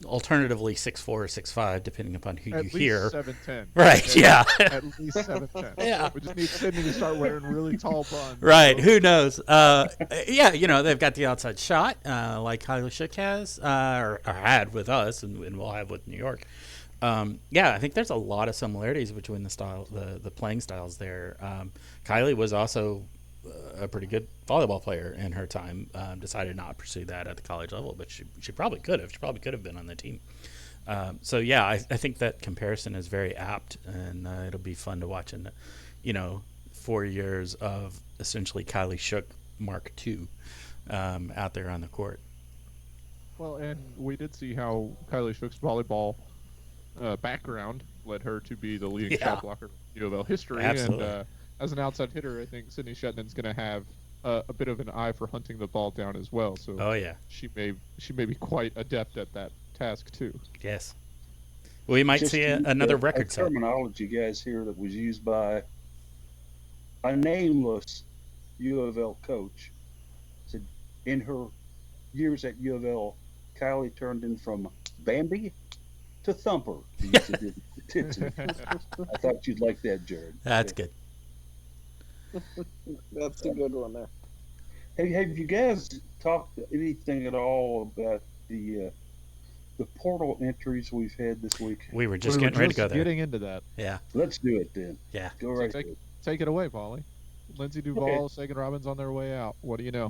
alternatively 6'4" or 6'5", depending upon who At you least hear. 7'10". Right, yeah. At least 7'10". Yeah. We just need Sydney to start wearing really tall buns. Right, who knows? Yeah, they've got the outside shot, like Kylie Shook has, or had with us, and will have with New York. Yeah, I think there's a lot of similarities between the playing styles there. Kylie was also a pretty good volleyball player in her time. Decided not to pursue that at the college level, but she probably could have. She probably could have been on the team. So yeah, I think that comparison is very apt, and it'll be fun to watch in, 4 years of essentially Kylie Shook Mark II out there on the court. Well, and we did see how Kylie Shook's volleyball background led her to be the leading shot blocker in UofL history. Absolutely. And as an outside hitter, I think Sydney Shetland's going to have a bit of an eye for hunting the ball down as well. So Oh yeah, she may be quite adept at that task too. yes. We might Just see to use another a record set. terminology, guys, here that was used by a nameless U of L coach. Said in her years at U of L, Kylie turned in from Bambi to Thumper. To use a different I thought you'd like that, Jared. That's good. That's a good one there. Hey, have you guys talked anything at all about the portal entries we've had this week? We were just We were getting ready to go just there. getting into that. Yeah, Let's do it then. yeah. Go right ahead. Take it away, Paulie. Lindsay Duval, Sagan Robbins on their way out. What do you know?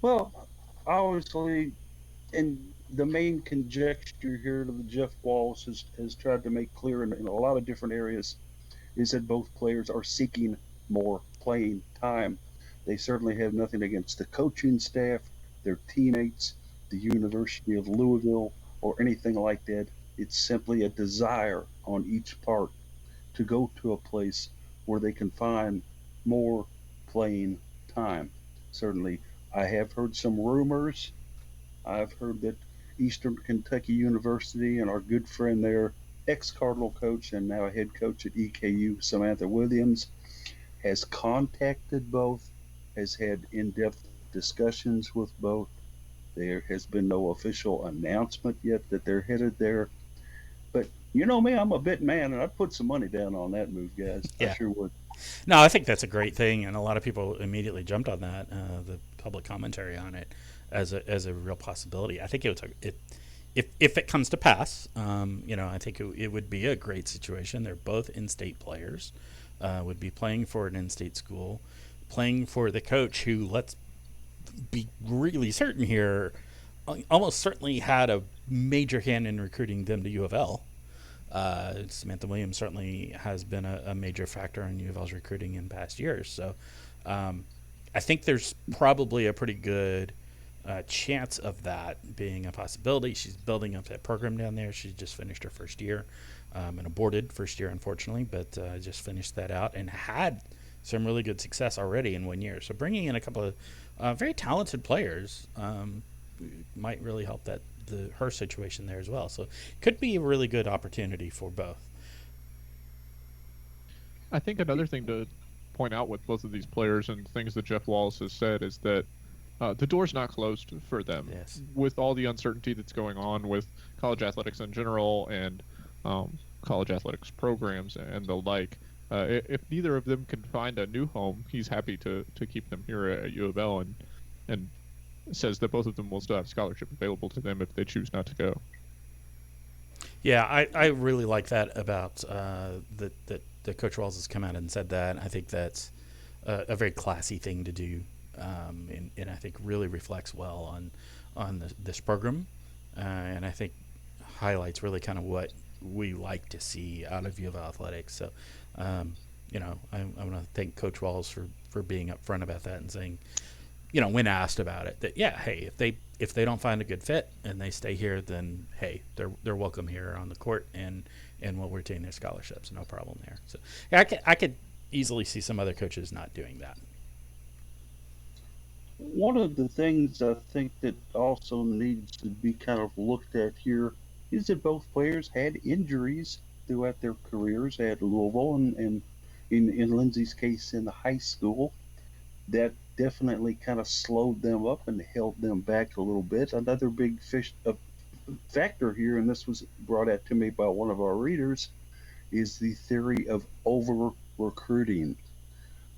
Well, obviously, and the main conjecture here that Jeff Wallace has tried to make clear in a lot of different areas is that both players are seeking more playing time. They certainly have nothing against the coaching staff, their teammates, the University of Louisville, or anything like that. It's simply a desire on each part to go to a place where they can find more playing time. Certainly, I have heard some rumors. I've heard that Eastern Kentucky University and our good friend there, ex-Cardinal coach and now head coach at EKU, Samantha Williams, has contacted both, has had in-depth discussions with both. There has been no official announcement yet that they're headed there. But you know me, I'm a bit man, and I'd put some money down on that move, guys. Yeah. I sure would. No, I think that's a great thing, and a lot of people immediately jumped on that. The public commentary on it as a real possibility. I think if it comes to pass, I think it would be a great situation. They're both in-state players, would be playing for an in-state school, playing for the coach who, let's be really certain here, almost certainly had a major hand in recruiting them to U of L. Samantha Williams certainly has been a major factor in U of L's recruiting in past years. So I think there's probably a pretty good chance of that being a possibility. She's building up that program down there. She just finished her first year, an aborted first year, unfortunately, but just finished that out and had some really good success already in 1 year. So bringing in a couple of very talented players might really help that her situation there as well. So could be a really good opportunity for both. I think another thing to point out with both of these players and things that Jeff Wallace has said is that the door's not closed for them. Yes. With all the uncertainty that's going on with college athletics in general and college athletics programs and the like, if neither of them can find a new home, he's happy to keep them here at U of L and says that both of them will still have scholarship available to them if they choose not to go. Yeah, I really like that about that Coach Walls has come out and said that. I think that's a very classy thing to do, and I think really reflects well on this program, and I think highlights really kind of what we like to see out of U of L athletics. So, I want to thank Coach Walls for being upfront about that and saying, when asked about it, that hey, if they don't find a good fit and they stay here, then hey, they're welcome here on the court and we'll retain their scholarships, no problem there. So I could easily see some other coaches not doing that. One of the things I think that also needs to be kind of looked at here is that both players had injuries throughout their careers at Louisville and in Lindsey's case in the high school. That definitely kind of slowed them up and held them back a little bit. Another big factor here, and this was brought out to me by one of our readers, is the theory of over recruiting,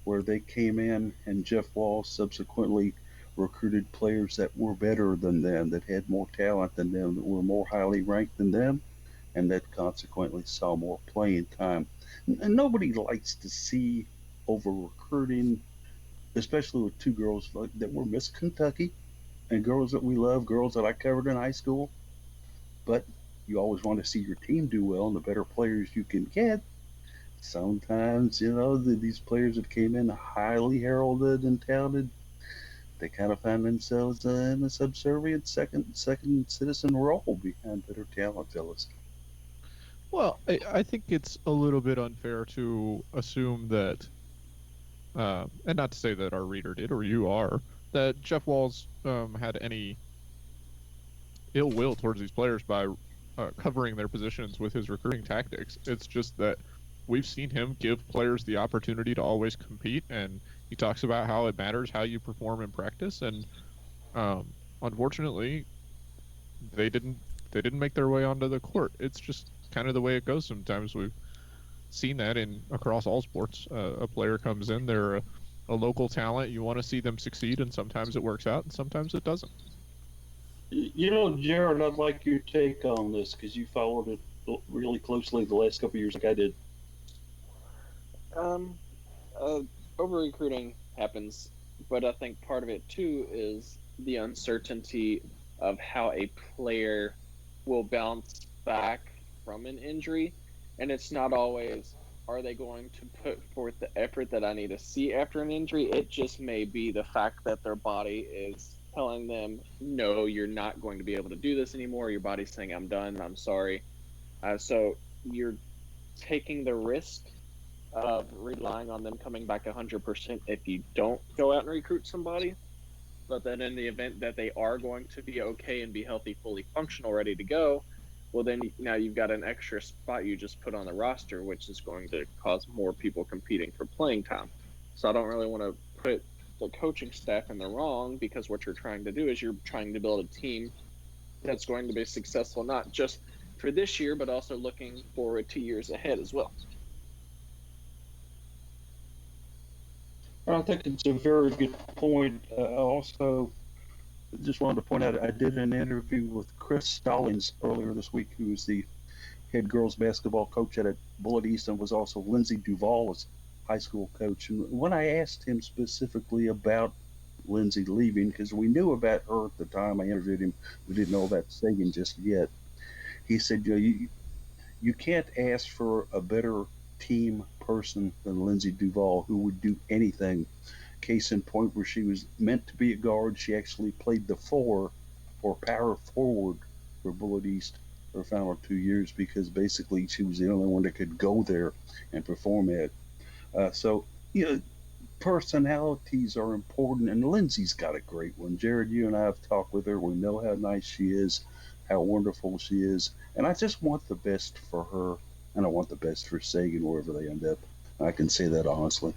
where they came in and Jeff Wall subsequently recruited players that were better than them, that had more talent than them, that were more highly ranked than them, and that consequently saw more playing time. And nobody likes to see over recruiting, especially with two girls that were Miss Kentucky and girls that we love, girls that I covered in high school. But you always want to see your team do well, and the better players you can get. Sometimes, these players that came in highly heralded and touted, they kind of find themselves in a subservient second citizen role behind better talent fellas. Well, I think it's a little bit unfair to assume that, and not to say that our reader did or you are, that Jeff Walls had any ill will towards these players by covering their positions with his recruiting tactics. It's just that we've seen him give players the opportunity to always compete, and he talks about how it matters how you perform in practice. And unfortunately, they didn't make their way onto the court. It's just kind of the way it goes sometimes. We've seen that in across all sports. A player comes in, they're a local talent. You want to see them succeed, and sometimes it works out, and sometimes it doesn't. Jared, I'd like your take on this because you followed it really closely the last couple of years, like I did. Over recruiting happens, but I think part of it too is the uncertainty of how a player will bounce back from an injury, and it's not always are they going to put forth the effort that I need to see after an injury. It just may be the fact that their body is telling them, no, you're not going to be able to do this anymore. Your body's saying, I'm done, I'm sorry. So you're taking the risk of relying on them coming back 100% if you don't go out and recruit somebody. But then in the event that they are going to be okay and be healthy, fully functional, ready to go, well, then now you've got an extra spot you just put on the roster, which is going to cause more people competing for playing time. So I don't really want to put the coaching staff in the wrong, because what you're trying to do is you're trying to build a team that's going to be successful, not just for this year, but also looking forward to years ahead as well. I think it's a very good point. Also, just wanted to point out, I did an interview with Chris Stallings earlier this week, who is the head girls basketball coach at Bullitt East and was also Lindsey Duval's high school coach. And when I asked him specifically about Lindsey leaving, because we knew about her at the time I interviewed him, we didn't know about Sagan just yet. He said, you can't ask for a better team person than Lindsey Duval, who would do anything. Case in point, where she was meant to be a guard, she actually played the four or power forward for Bullitt East her final 2 years, because basically she was the only one that could go there and perform at. So personalities are important, and Lindsay's got a great one. Jared, you and I have talked with her. We know how nice she is, how wonderful she is, and I just want the best for her, and I want the best for Sagan wherever they end up. I can say that honestly.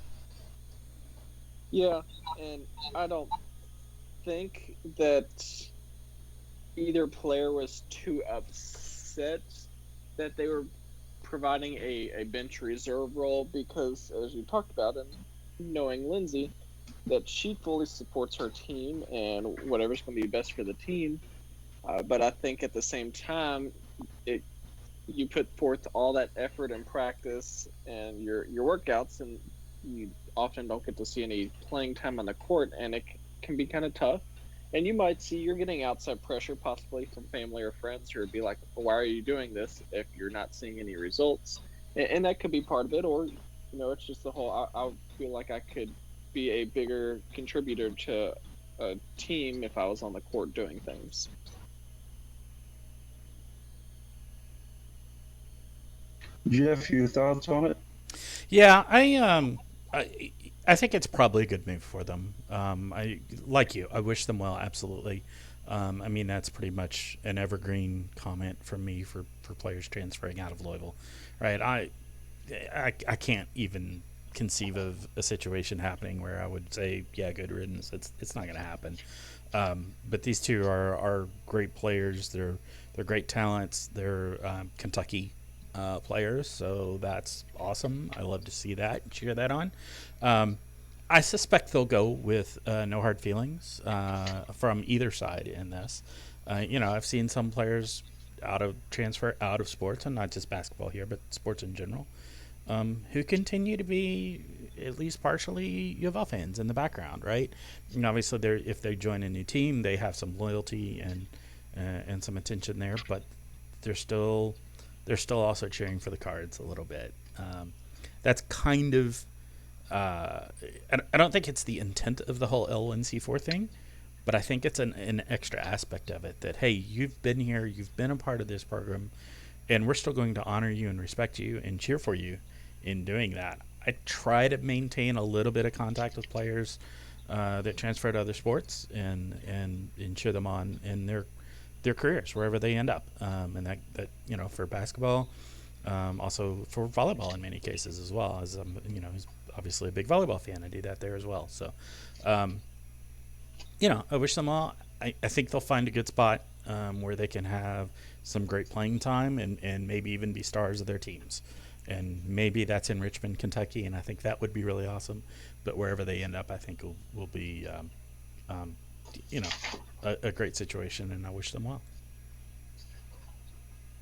Yeah, and I don't think that either player was too upset that they were providing a bench reserve role because, as you talked about, and knowing Lindsay, that she fully supports her team and whatever's going to be best for the team. But I think at the same time, it you put forth all that effort and practice and your workouts, and you often don't get to see any playing time on the court, and it can be kind of tough. And you might see you're getting outside pressure, possibly from family or friends, who would be like, "Why are you doing this if you're not seeing any results?" And that could be part of it, or it's just the whole. I feel like I could be a bigger contributor to a team if I was on the court doing things. Jeff, your thoughts on it? Yeah, I think it's probably a good move for them. I like you. I wish them well. Absolutely. I mean, that's pretty much an evergreen comment from me for players transferring out of Louisville, right? I can't even conceive of a situation happening where I would say, yeah, good riddance. It's not going to happen. But these two are great players. They're great talents. They're Kentucky players, so that's awesome. I love to see that, cheer that on. I suspect they'll go with no hard feelings from either side in this. I've seen some players transfer out of sports, and not just basketball here, but sports in general, who continue to be at least partially UofL fans in the background, right? And obviously, if they join a new team, they have some loyalty and some attention there, but they're still also cheering for the Cards a little bit. That's kind of I don't think it's the intent of the whole LNC4 thing, but I think it's an extra aspect of it that, hey, you've been here, you've been a part of this program, and we're still going to honor you and respect you and cheer for you in doing that. I try to maintain a little bit of contact with players that transfer to other sports and cheer them on in their careers wherever they end up, and that for basketball, also for volleyball in many cases as well, as he's obviously a big volleyball fan. I do that there as well. So, I wish them all. I think they'll find a good spot where they can have some great playing time and maybe even be stars of their teams. And maybe that's in Richmond, Kentucky, and I think that would be really awesome. But wherever they end up, I think will be, a great situation, and I wish them well.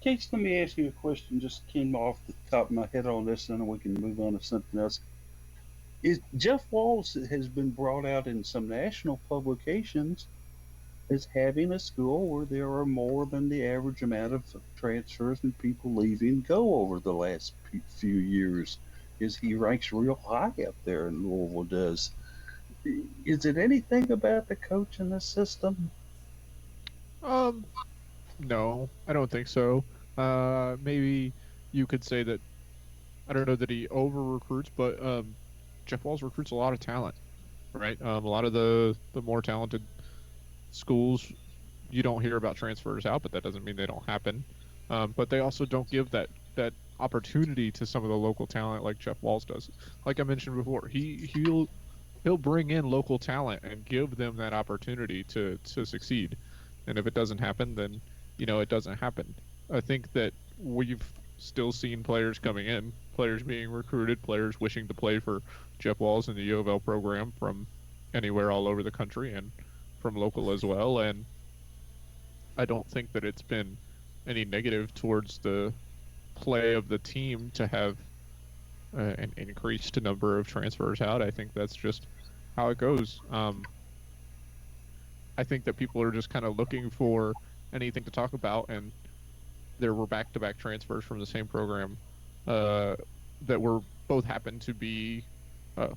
Case, let me ask you a question. Just came off the top of my head on this, and then we can move on to something else. Is Jeff Walls has been brought out in some national publications as having a school where there are more than the average amount of transfers and people leaving go over the last few years. Is he ranks real high up there in Louisville? Does is it anything about the coach in the system? Um, no, I don't think so. Maybe you could say that I don't know that he over recruits, but Jeff Walls recruits a lot of talent, right? A lot of the more talented schools, you don't hear about transfers out, but that doesn't mean they don't happen. But they also don't give that opportunity to some of the local talent like Jeff Walls does. Like I mentioned before, he'll bring in local talent and give them that opportunity to succeed. And if it doesn't happen, then it doesn't happen. I think that we've still seen players coming in, players being recruited, players wishing to play for Jeff Walls in the UofL program from anywhere all over the country and from local as well. And I don't think that it's been any negative towards the play of the team to have an increased number of transfers out. I think that's just how it goes. I think that people are just kind of looking for anything to talk about, and there were back-to-back transfers from the same program that were both happened to be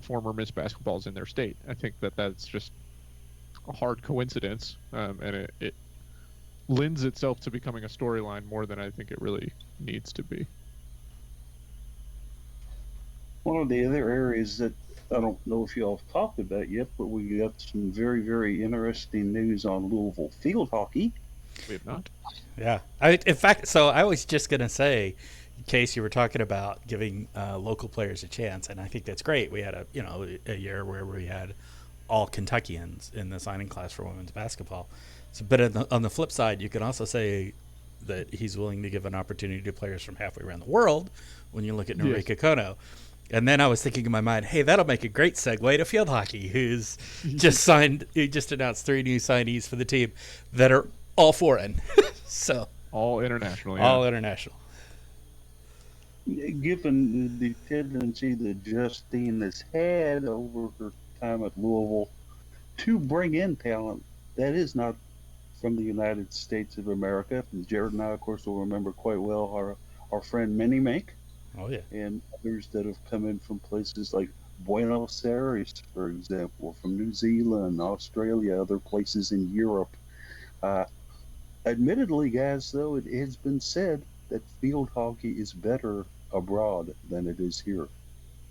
former Miss Basketballs in their state. I think that that's just a hard coincidence, and it lends itself to becoming a storyline more than I think it really needs to be. One of the other areas that I don't know if y'all have talked about it yet, but we got some very, very interesting news on Louisville field hockey. We have not. Yeah. In fact, so I was just going to say, in case you were talking about giving local players a chance, and I think that's great. We had a year where we had all Kentuckians in the signing class for women's basketball. So, but on the flip side, you can also say that he's willing to give an opportunity to players from halfway around the world when you look at Norika Kono. And then I was thinking in my mind, hey, that'll make a great segue to field hockey, who's just announced 3 new signees for the team that are all foreign. So all international. Yeah. All international. Given the tendency that Justine has had over her time at Louisville to bring in talent that is not from the United States of America. And Jared and I, of course, will remember quite well our friend Minnie Mink. Oh, yeah. And others that have come in from places like Buenos Aires, for example, from New Zealand, Australia, other places in Europe. Admittedly, guys, though, it has been said that field hockey is better abroad than it is here.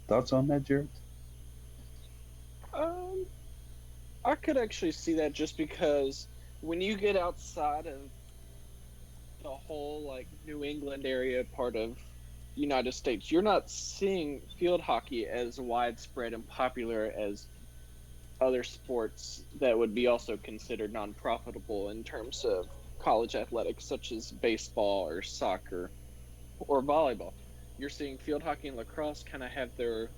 Thoughts on that, Jared? I could actually see that just because when you get outside of the whole like New England area part of United States, you're not seeing field hockey as widespread and popular as other sports that would be also considered non-profitable in terms of college athletics, such as baseball or soccer or volleyball. You're seeing field hockey and lacrosse kind of have their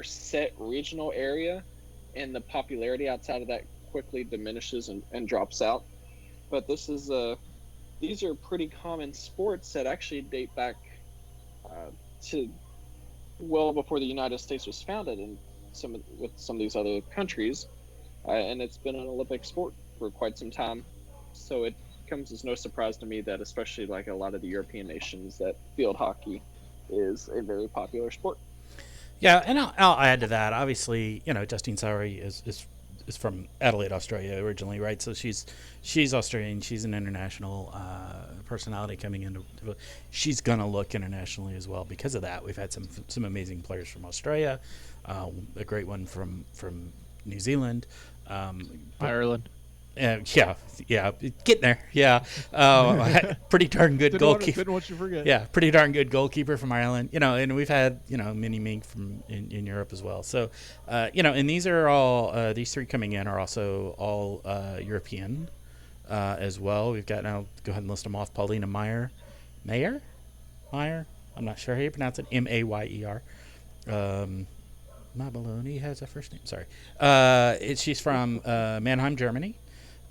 set regional area, and the popularity outside of that quickly diminishes and drops out. But these are pretty common sports that actually date back to well before the United States was founded, and with some of these other countries, and it's been an Olympic sport for quite some time. So it comes as no surprise to me that, especially like a lot of the European nations, that field hockey is a very popular sport. Yeah, and I'll add to that. Obviously, Justine Sowry is from Adelaide, Australia originally, right? So she's Australian. She's an international personality coming into. She's gonna look internationally as well because of that. We've had some amazing players from Australia, a great one from New Zealand, Ireland. Yeah, getting there. Yeah, pretty darn good goalkeeper. Didn't want you to forget. Yeah, pretty darn good goalkeeper from Ireland. And we've had Minnie Mink from in Europe as well. So, and these are all these 3 coming in are also all European as well. We've got now go ahead and list them off. Paulina Meyer. I'm not sure how you pronounce it. Mayer. Mabaloni has a first name. Sorry. She's from Mannheim, Germany.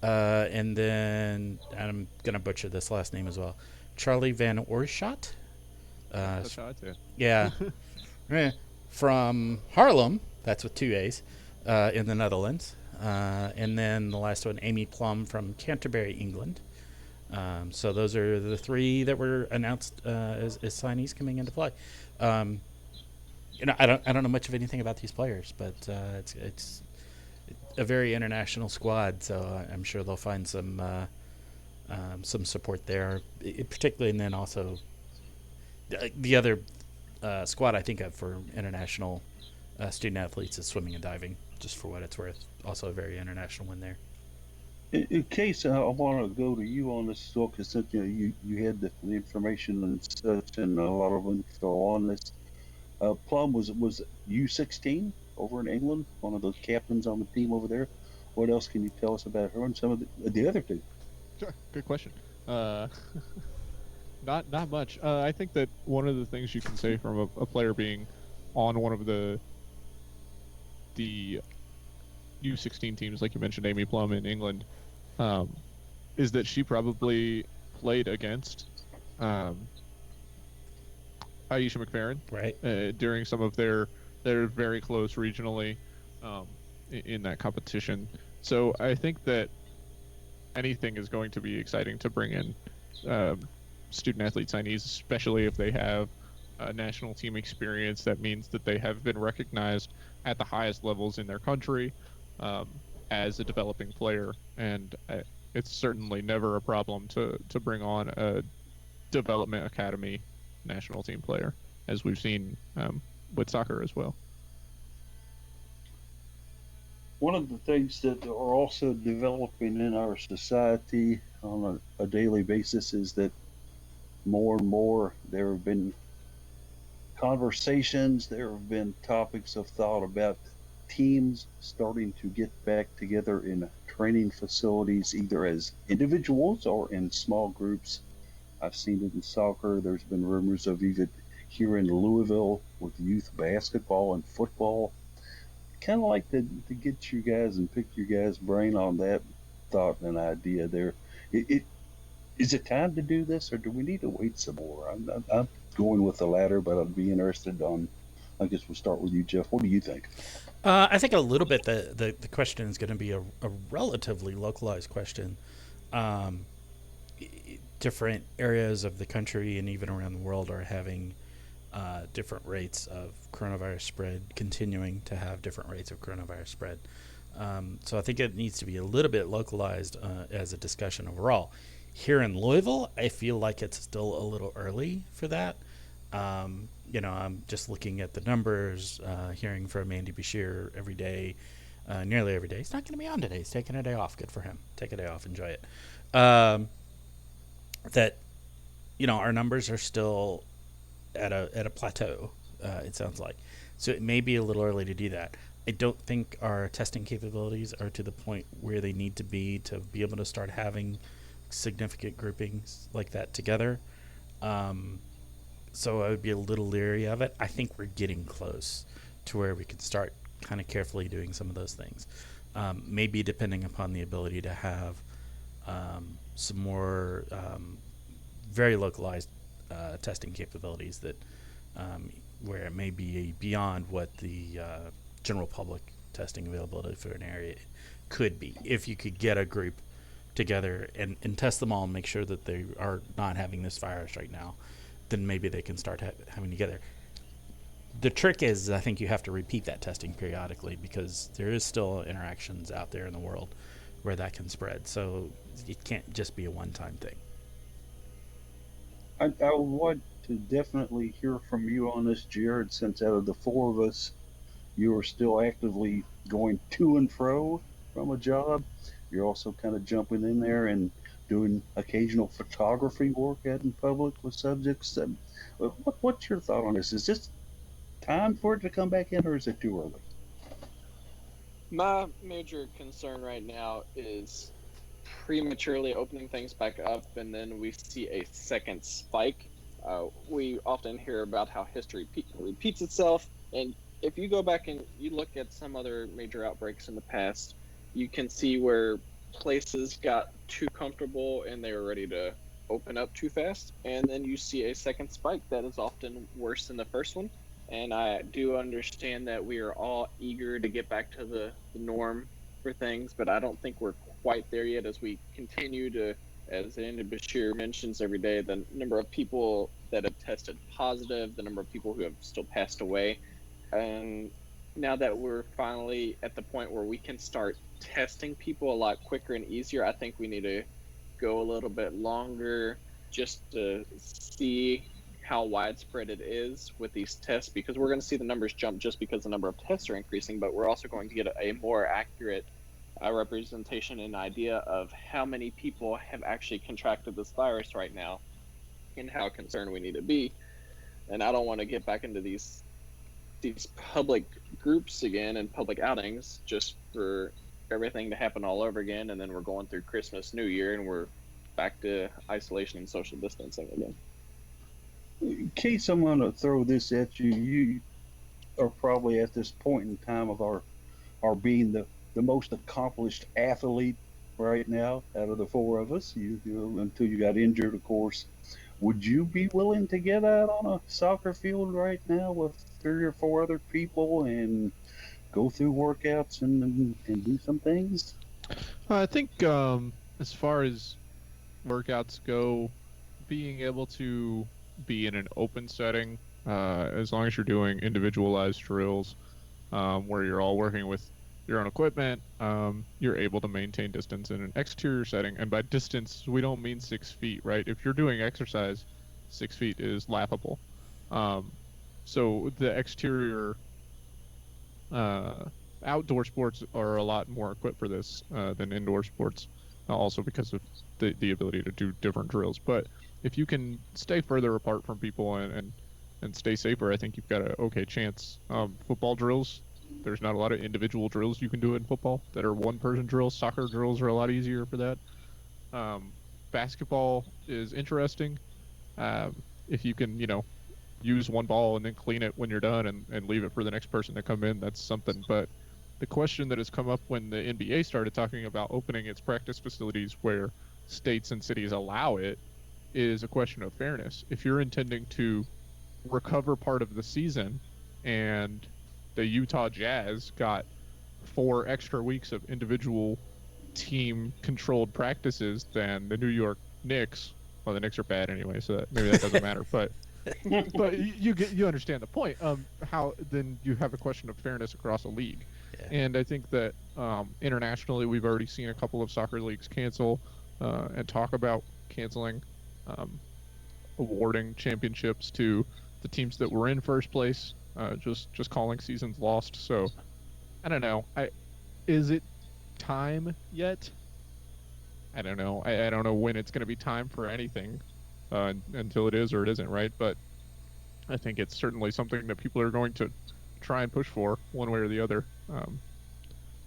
And then I'm going to butcher this last name as well. Charlie Van Oorschot. Yeah. From Haarlem. That's with 2 A's in the Netherlands. And then the last one, Amy Plum from Canterbury, England. So those are the 3 that were announced as signees coming into play. I don't know much of anything about these players, but it's a very international squad, so I'm sure they'll find some support there, particularly, and then also the other squad I think of for international student athletes is swimming and diving, just for what it's worth. Also a very international one there. In case I want to go to you on this, because you had the information and such, and a lot of info on this. Plum was U16 over in England, one of those captains on the team over there. What else can you tell us about her and some of the other 2? Sure, good question. Not much. I think that one of the things you can say from a player being on one of the U16 teams, like you mentioned, Amy Plum in England, is that she probably played against Aisha McFerrin, right, during some of their very close regionally in that competition. So I think that anything is going to be exciting to bring in student athlete signees, especially if they have national team experience. That means that they have been recognized at the highest levels in their country as a developing player, and it's certainly never a problem to bring on a development academy national team player, as we've seen with soccer as well. One of the things that are also developing in our society on a daily basis is that more and more there have been conversations, there have been topics of thought about teams starting to get back together in training facilities, either as individuals or in small groups. I've seen it in soccer. There's been rumors of even here in Louisville with youth basketball and football. Kind of like to get you guys and pick your guys' brain on that thought and idea there. Is it time to do this, or do we need to wait some more? I'm going with the latter, but I'd be interested on. I guess we'll start with you, Jeff. What do you think? I think a little bit the question is going to be a relatively localized question. Um, Different areas of the country and even around the world are having different rates of coronavirus spread, continuing to have different rates of coronavirus spread. So I think it needs to be a little bit localized as a discussion overall. Here in Louisville, I feel like it's still a little early for that. I'm just looking at the numbers, hearing from Andy Bashir every day, nearly every day. He's not going to be on today. He's taking a day off. Good for him. Take a day off. Enjoy it. That our numbers are still at a plateau. It sounds like, so it may be a little early to do that. I don't think our testing capabilities are to the point where they need to be able to start having significant groupings like that together. So I would be a little leery of it. I think we're getting close to where we can start kind of carefully doing some of those things. Maybe depending upon the ability to have some more very localized testing capabilities that where it may be beyond what the general public testing availability for an area could be. If you could get a group together and test them all and make sure that they are not having this virus right now, then maybe they can start having together. The trick is, I think you have to repeat that testing periodically because there is still interactions out there in the world where that can spread. So it can't just be a one-time thing. I want to definitely hear from you on this, Jared, since out of the four of us, you are still actively going to and fro from a job. You're also kind of jumping in there and doing occasional photography work out in public with subjects. What's your thought on this? Is this time for it to come back in, or is it too early? My major concern right now is prematurely opening things back up, and then we see a second spike. We often hear about how history repeats itself, and if you go back and you look at some other major outbreaks in the past, you can see where places got too comfortable and they were ready to open up too fast, and then you see a second spike that is often worse than the first one. And I do understand that we are all eager to get back to the norm for things, but I don't think we're quite there yet as we continue to, as Andy Bashir mentions every day, the number of people that have tested positive, the number of people who have still passed away. And now that we're finally at the point where we can start testing people a lot quicker and easier, I think we need to go a little bit longer just to see how widespread it is with these tests, because we're going to see the numbers jump just because the number of tests are increasing, but we're also going to get a more accurate representation and idea of how many people have actually contracted this virus right now and how concerned we need to be. And I don't want to get back into these public groups again and public outings just for everything to happen all over again, and then we're going through Christmas, New Year, and we're back to isolation and social distancing again. In case I'm going to throw this at you, you are probably at this point in time of our being the most accomplished athlete right now out of the four of us. You until you got injured, of course. Would you be willing to get out on a soccer field right now with three or four other people and go through workouts and do some things? I think as far as workouts go, being able to be in an open setting, as long as you're doing individualized drills, where you're all working with your own equipment, you're able to maintain distance in an exterior setting. And by distance, we don't mean 6 feet, right? If you're doing exercise, 6 feet is laughable. So the exterior outdoor sports are a lot more equipped for this than indoor sports, also because of the ability to do different drills. But if you can stay further apart from people and stay safer, I think you've got an okay chance. Football drills, there's not a lot of individual drills you can do in football that are one-person drills. Soccer drills are a lot easier for that. Um, Basketball is interesting. If you can, use one ball and then clean it when you're done and leave it for the next person to come in, that's something. But the question that has come up when the NBA started talking about opening its practice facilities where states and cities allow it is a question of fairness. If you're intending to recover part of the season and the Utah Jazz got 4 extra weeks of individual team controlled practices than the New York Knicks. Well, the Knicks are bad anyway, so maybe that doesn't matter. But you understand the point. How then you have a question of fairness across a league, Yeah. and I think that internationally we've already seen a couple of soccer leagues cancel and talk about canceling, um, awarding championships to the teams that were in first place, just calling seasons lost. So I don't know. Is it time yet? I don't know. I don't know when it's going to be time for anything until it is or it isn't, right? But I think it's certainly something that people are going to try and push for one way or the other.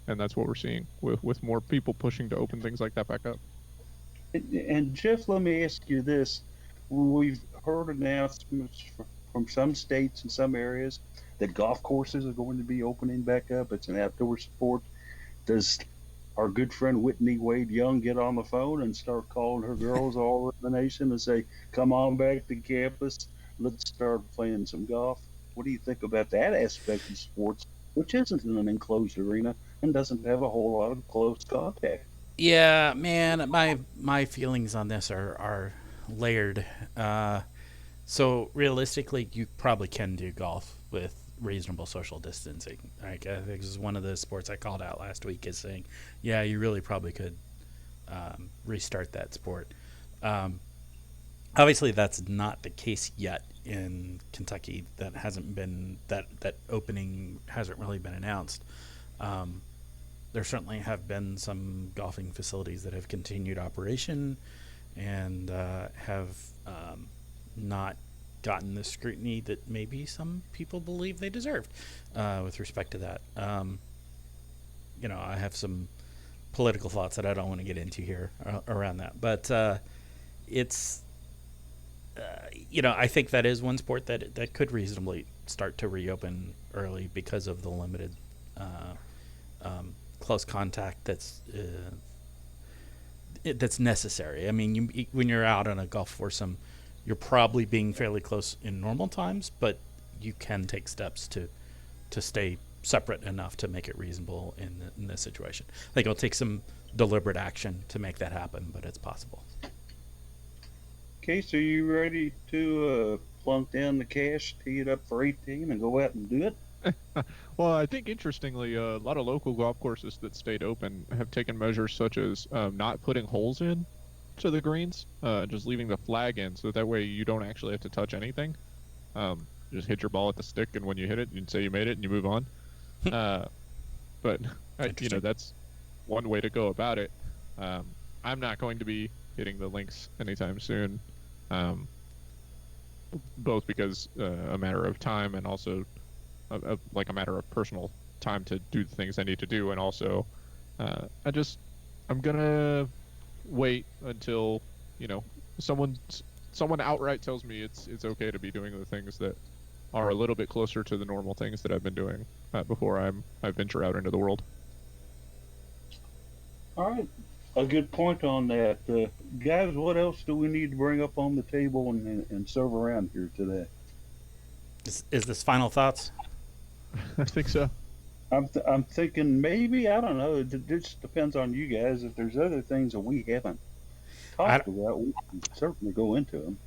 And that's what we're seeing with more people pushing to open things like that back up. And Jeff, let me ask you this: we've heard announcements from some states and some areas that golf courses are going to be opening back up. It's an outdoor sport. Does our good friend Whitney Wade Young get on the phone and start calling her girls all over the nation and say, "Come on back to campus, let's start playing some golf"? What do you think about that aspect of sports, which isn't in an enclosed arena and doesn't have a whole lot of close contact? Yeah, man, my feelings on this are layered. So realistically, you probably can do golf with reasonable social distancing. Like, I think this is one of the sports I called out last week is saying, yeah, you really probably could restart that sport. Um, Obviously, that's not the case yet in Kentucky. That hasn't been that opening hasn't really been announced. Um, there certainly have been some golfing facilities that have continued operation and have not gotten the scrutiny that maybe some people believe they deserved with respect to that. I have some political thoughts that I don't want to get into here around that, but it's I think that is one sport that could reasonably start to reopen early because of the limited close contact that's necessary. I mean, when you're out on a golf foursome, you're probably being fairly close in normal times, but you can take steps to stay separate enough to make it reasonable in this situation. I think it'll take some deliberate action to make that happen, but it's possible. Case, are you ready to plunk down the cash, tee it up for 18, and go out and do it? Well, I think interestingly, a lot of local golf courses that stayed open have taken measures such as not putting holes in to the greens, just leaving the flag in, so that way you don't actually have to touch anything. Just hit your ball at the stick, and when you hit it, you can say you made it, and you move on. But that's one way to go about it. I'm not going to be hitting the links anytime soon, both because a matter of time and also like a matter of personal time to do the things I need to do, and also I'm gonna wait until someone outright tells me it's okay to be doing the things that are a little bit closer to the normal things that I've been doing before I venture out into the world. All right. A good point on that. Guys, what else do we need to bring up on the table and serve around here today? Is this final thoughts? I think so. I'm thinking maybe, I don't know. It just depends on you guys. If there's other things that we haven't talked about, we can certainly go into them.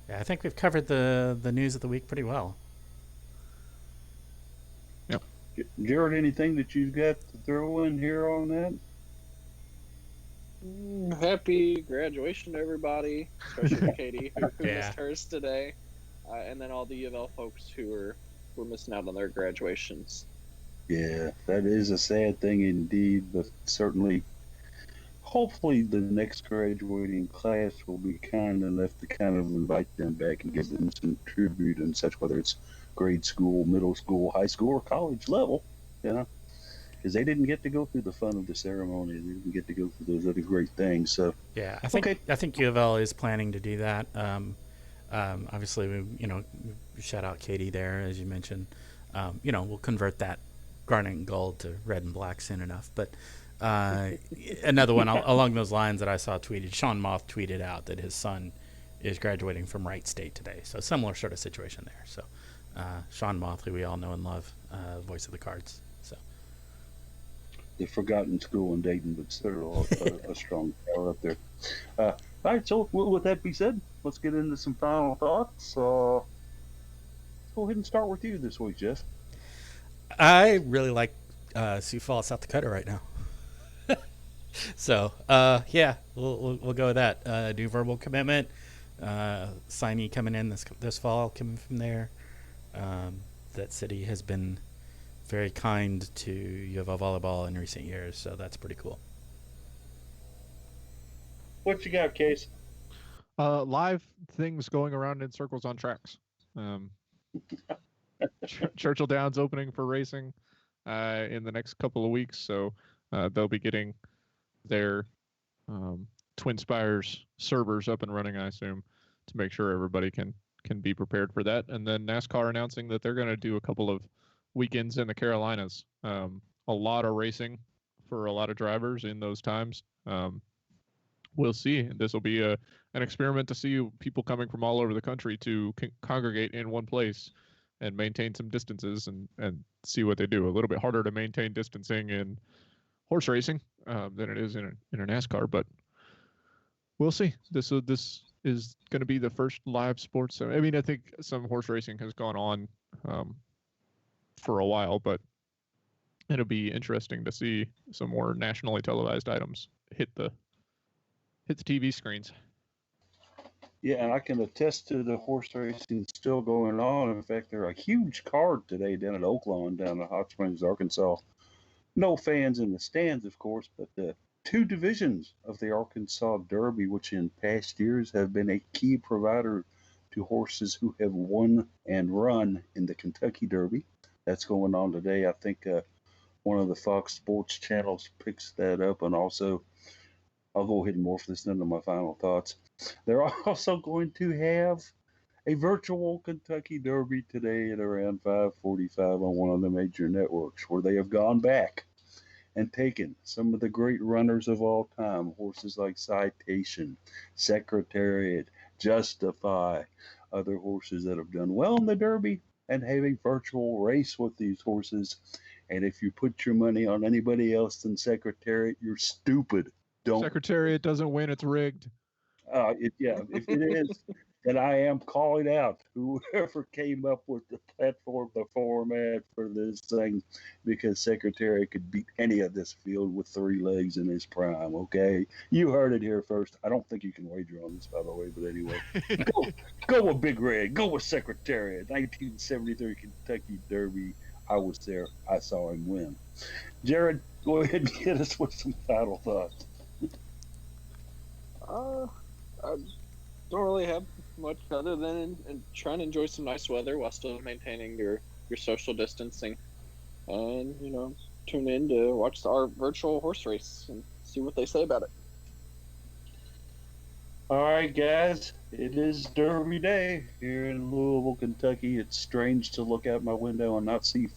Yeah, I think we've covered the news of the week pretty well. Yep. Jared, anything that you've got to throw in here on that? Happy graduation to everybody, especially to Katie, who Yeah. missed hers today, and then all the UofL folks who were missing out on their graduations. Yeah, that is a sad thing indeed, but certainly, hopefully, the next graduating class will be kind enough to kind of invite them back and give them some tribute and such, whether it's grade school, middle school, high school, or college level, you know, because they didn't get to go through the fun of the ceremony. They didn't get to go through those other great things. So, Yeah, I think okay, I think UofL is planning to do that. Obviously, shout out Katie there, as you mentioned. We'll convert that garnet and gold to red and black soon enough. But uh, another one along those lines that I saw tweeted, Sean Moth tweeted out that his son is graduating from Wright State today. So similar sort of situation there. So Sean Moth, who we all know and love, voice of the Cards. So the forgotten school in Dayton, but still a strong tower up there. All right, so with that being said, let's get into some final thoughts. Let's go ahead and start with you this week, Jeff. I really like Sioux Falls, South Dakota right now. So yeah, we'll go with that. New verbal commitment. Signee coming in this fall, coming from there. That city has been very kind to UofL volleyball in recent years, so that's pretty cool. What you got, Case? Live things going around in circles on tracks. Churchill Downs opening for racing in the next couple of weeks, so they'll be getting their Twin Spires servers up and running, I assume, to make sure everybody can be prepared for that. And then NASCAR announcing that they're going to do a couple of weekends in the Carolinas. A lot of racing for a lot of drivers in those times. We'll see. This will be an experiment to see people coming from all over the country to congregate in one place and maintain some distances and see what they do. A little bit harder to maintain distancing in horse racing than it is in a NASCAR, but we'll see. This is going to be the first live sports. I mean, I think some horse racing has gone on for a while, but it'll be interesting to see some more nationally televised items hit the TV screens. Yeah, and I can attest to the horse racing still going on. In fact, there's a huge card today down at Oaklawn, down in Hot Springs, Arkansas. No fans in the stands, of course, but the two divisions of the Arkansas Derby, which in past years have been a key provider to horses who have won and run in the Kentucky Derby. That's going on today. I think one of the Fox Sports channels picks that up, and also I'll go ahead and morph this into my final thoughts. They're also going to have a virtual Kentucky Derby today at around 5:45 on one of the major networks, where they have gone back and taken some of the great runners of all time, horses like Citation, Secretariat, Justify, other horses that have done well in the Derby, and have a virtual race with these horses. And if you put your money on anybody else than Secretariat, you're stupid. Don't. Secretariat doesn't win; it's rigged. Yeah, if it is, then I am calling out whoever came up with the platform, the format for this thing, because Secretary could beat any of this field with three legs in his prime. Okay, you heard it here first. I don't think you can wager on this, by the way, but anyway, go with Big Red, go with Secretary. 1973 Kentucky Derby. I was there. I saw him win. Jared, go ahead and get us with some final thoughts. I don't really have much other than trying to enjoy some nice weather while still maintaining your social distancing, and tune in to watch our virtual horse race and see what they say about it. All right, guys, it is Derby Day here in Louisville, Kentucky. It's strange to look out my window and not see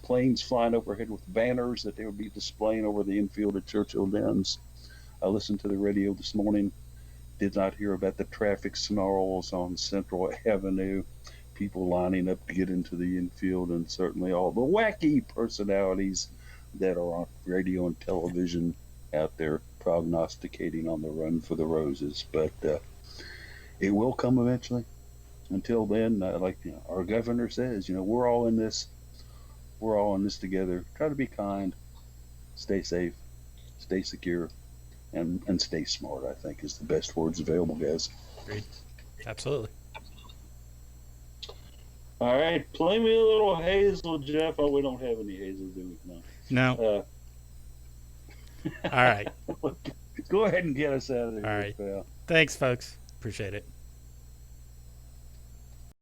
planes flying overhead with banners that they would be displaying over the infield at Churchill Downs. I listened to the radio this morning, did not hear about the traffic snarls on Central Avenue, people lining up to get into the infield, and certainly all the wacky personalities that are on radio and television out there prognosticating on the run for the roses. But it will come eventually. Until then, like our governor says, we're all in this. We're all in this together. Try to be kind, stay safe, stay secure, and stay smart, I think, is the best words available, guys. Agreed. Absolutely. All right, play me a little Hazel, Jeff. Oh, we don't have any Hazel, do we? No. All right. Go ahead and get us out of here, All right. pal. Thanks, folks. Appreciate it.